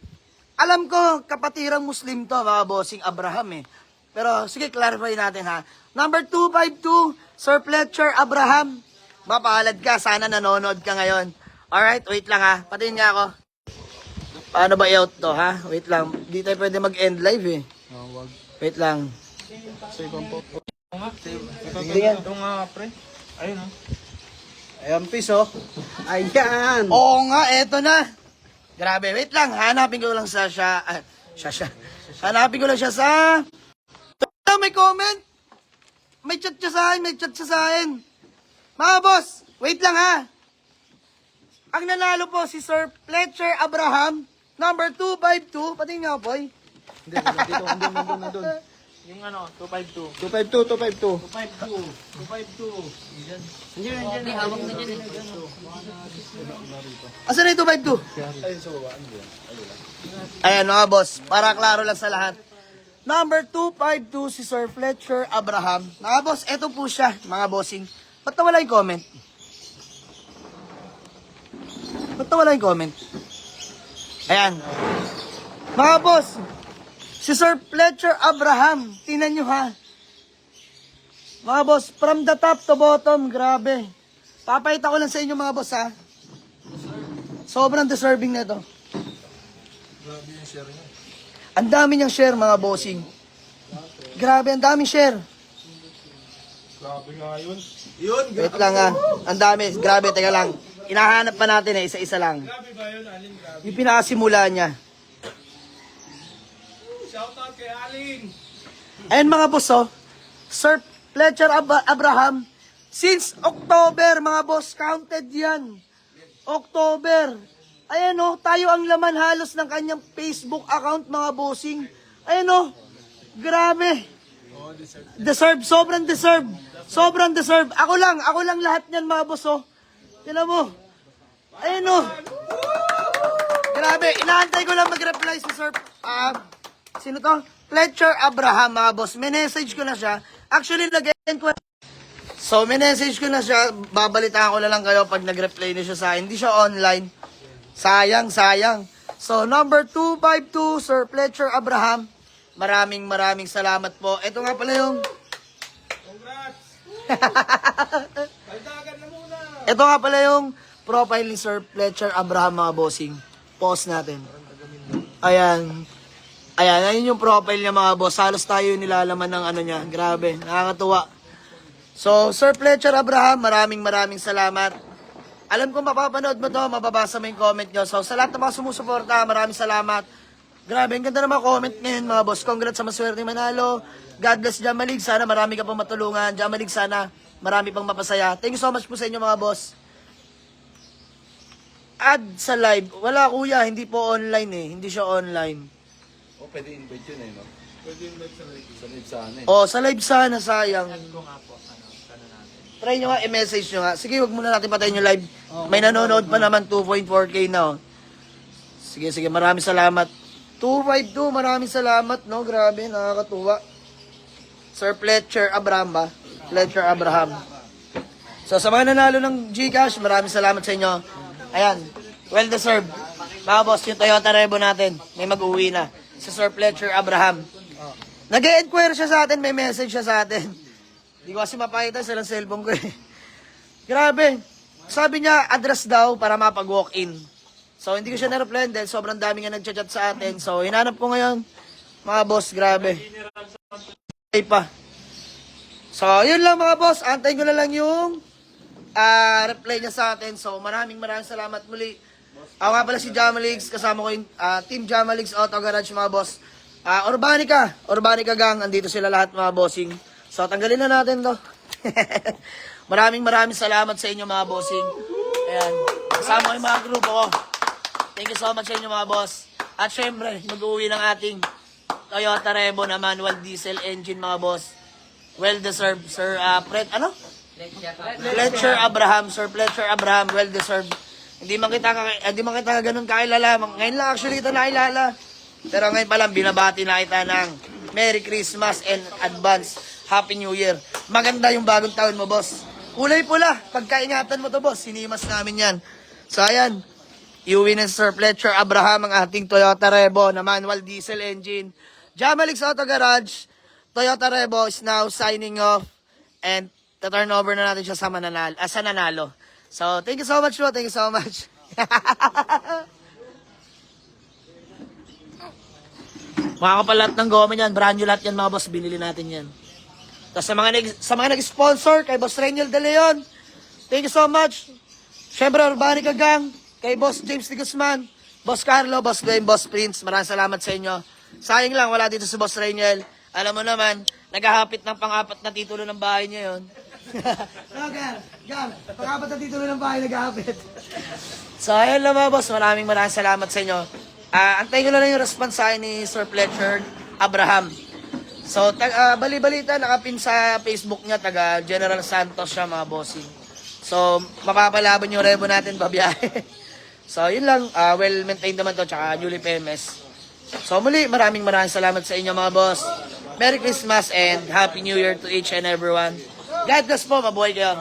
Alam ko, kapatirang Muslim to, mga bossing Abraham eh. Pero sige, clarify natin ha. Number 252, Sir Fletcher Abraham. Mapalad ka, sana nanonood ka ngayon. Alright, wait lang ha. Patingin nga ako. Paano ba i-out to ha? Wait lang. Di tayo pwede mag-end live eh. Wait lang. Ito nga, pre. Ayun o. Ayan, piso. Ayan. Oo nga, eto na. Grabe, wait lang. Hanapin ko lang sa Hanapin ko lang siya sa... May comment. May chat siya sa akin. Mga boss, wait lang ha. Ang nanalo po si Sir Fletcher Abraham, number 252. Patingin nga, boy. Hindi, nandun. Yung ano, 252. 252. 252. Hindi, hawak na dyan eh. Asan na yung 252? Ayan mga boss, para klaro lang sa lahat. Number 252 si Sir Fletcher Abraham. Mga boss, eto po siya, mga bossing. Ba't nawala yung comment? Ba't nawala yung comment? Ayan. Mga boss, si Sir Fletcher Abraham, tingnan nyo ha. Mga boss, from the top to bottom, grabe. Papayita ko lang sa inyo mga boss ha. Sobrang deserving na ito. Ang dami niyang share mga bossing. Grabe, ang daming share. Grabe nga yun. Wait lang ha. Ang dami. Grabe, teka lang. Inahanap pa natin eh, isa-isa lang. Grabe ba yun, Alin? Grabe. Yung pinakasimula niya. Shoutout kay Alin. Ayan mga boss oh. Sir Fletcher Abraham. Since October mga boss, counted yan. October. Ayan oh, tayo ang laman halos ng kanyang Facebook account mga bossing. Ayan oh, grabe. Deserve, sobrang deserve. Sobrang deserve. Ako lang lahat niyan mga boss oh. Tignan mo. Ayan oh. Grabe, inaantay ko lang mag-reply si Sir, sino to? Fletcher Abraham mga boss. May message ko na siya. Actually, nag-enquire. So, may message ko na siya. Babalitaan ko na lang kayo pag nag-reply na siya sa akin. Hindi siya online. Sayang. So, number 252, Sir Fletcher Abraham. Maraming salamat po. Ito nga pala yung... Baldagan na muna. Ito nga pala yung profile ni Sir Fletcher Abraham mga bossing. Pause natin. Ayan, ayun yung profile niya mga boss. Halos tayo yung nilalaman ng ano niya. Grabe, nakakatuwa. So, Sir Fletcher Abraham, maraming salamat. Alam ko mapapanood mo to, mababasa mo yung comment nyo. So, sa lahat ng mga sumusuporta, maraming salamat. Grabe, ang ganda ng mga comment ngayon mga boss. Congrats sa maswerte manalo. God bless Jamalig. Sana marami ka pang matulungan. Jamalig, sana marami pang mapasaya. Thank you so much po sa inyo mga boss. Add sa live. Wala kuya, hindi po online eh. Hindi siya online. O, pwede invite yun eh, no? Pwede invite sa live sana eh. Oh, sa live sana, sayang. Try nyo nga, i-message nyo nga. Sige, wag muna natin patayin yung live. May nanonood pa naman, 2.4K na oh. Sige, maraming salamat. 252, maraming salamat, no? Grabe, nakakatuwa. Sir Fletcher Abraham ba? Fletcher Abraham. So, sa mga nanalo ng GCash, maraming salamat sa inyo. Ayan, well deserved. Mga boss, yung Toyota Revo natin, may mag-uwi na. Si Sir Fletcher Abraham. Nag-e-enquire siya sa atin, may message siya sa atin. Hindi ko kasi mapakita sa lang cellphone ko eh. Grabe. Sabi niya, address daw para mapag-walk-in. So, hindi ko siya na-reply dahil sobrang dami nga nag-chat sa atin. So, hinanap ko ngayon. Mga boss, grabe. Okay pa. So, yun lang mga boss. Antayin ko na lang yung reply niya sa atin. So, maraming salamat muli. Ako nga pala si Jamaligs. Kasama ko yung Team Jamaligs Auto Garage mga boss. Urbanica Gang. Andito sila lahat mga bossing. So, tanggalin na natin to. maraming salamat sa inyo mga bossing. Ayan. Kasama ko yung mga grupo ko. Thank you so much sa inyo mga boss. At syempre, mag-uwi ng ating Toyota Revo na manual diesel engine mga boss. Well deserved, Sir Fletcher Abraham. Sir Fletcher Abraham, well deserved. Hindi man kita ganun kakilala. Ngayon lang actually kita nakilala. Pero ngayon pa lang binabati na kita ng Merry Christmas and advance Happy New Year. Maganda yung bagong taon mo, boss. Kulay pula. Pagkaingatan mo to, boss. Sinimas namin yan. So, ayan. Iuwi ng Sir Fletcher Abraham ang ating Toyota Revo na manual diesel engine. Jamaligs Auto Garage. Toyota Revo is now signing off. And turn over na natin siya sa nanalo. So, thank you so much po. Thank you so much. Mga kapalat ng goma yan. Brand new lahat yan, mga boss. Binili natin yan. Tapos sa mga nag-sponsor, kay Boss Reniel De Leon, thank you so much. Siyempre, Urbanica Gang, kay Boss James de Guzman, Boss Carlo, Boss Glenn, Boss Prince, maraming salamat sa inyo. Sayang lang, wala dito si Boss Reniel. Alam mo naman, naghahapit ng pang-apat na titulo ng bahay niya yun. So, Gar, pagkapat na dito ng bahay nag-aapit. So, ayun lang mga boss. Maraming salamat sa inyo. Antayin ko na lang yung response sa akin ni Sir Fletcher Abraham. So, bali-balita, nakapin sa Facebook niya, taga General Santos siya, mga bossing. So, mapapalaban yung rebo natin, babiyahe. So, yun lang. Well-maintained naman to, tsaka newly PMS. So, muli, maraming salamat sa inyo, mga boss. Merry Christmas and Happy New Year to each and everyone. God bless po, mabuhay kayo.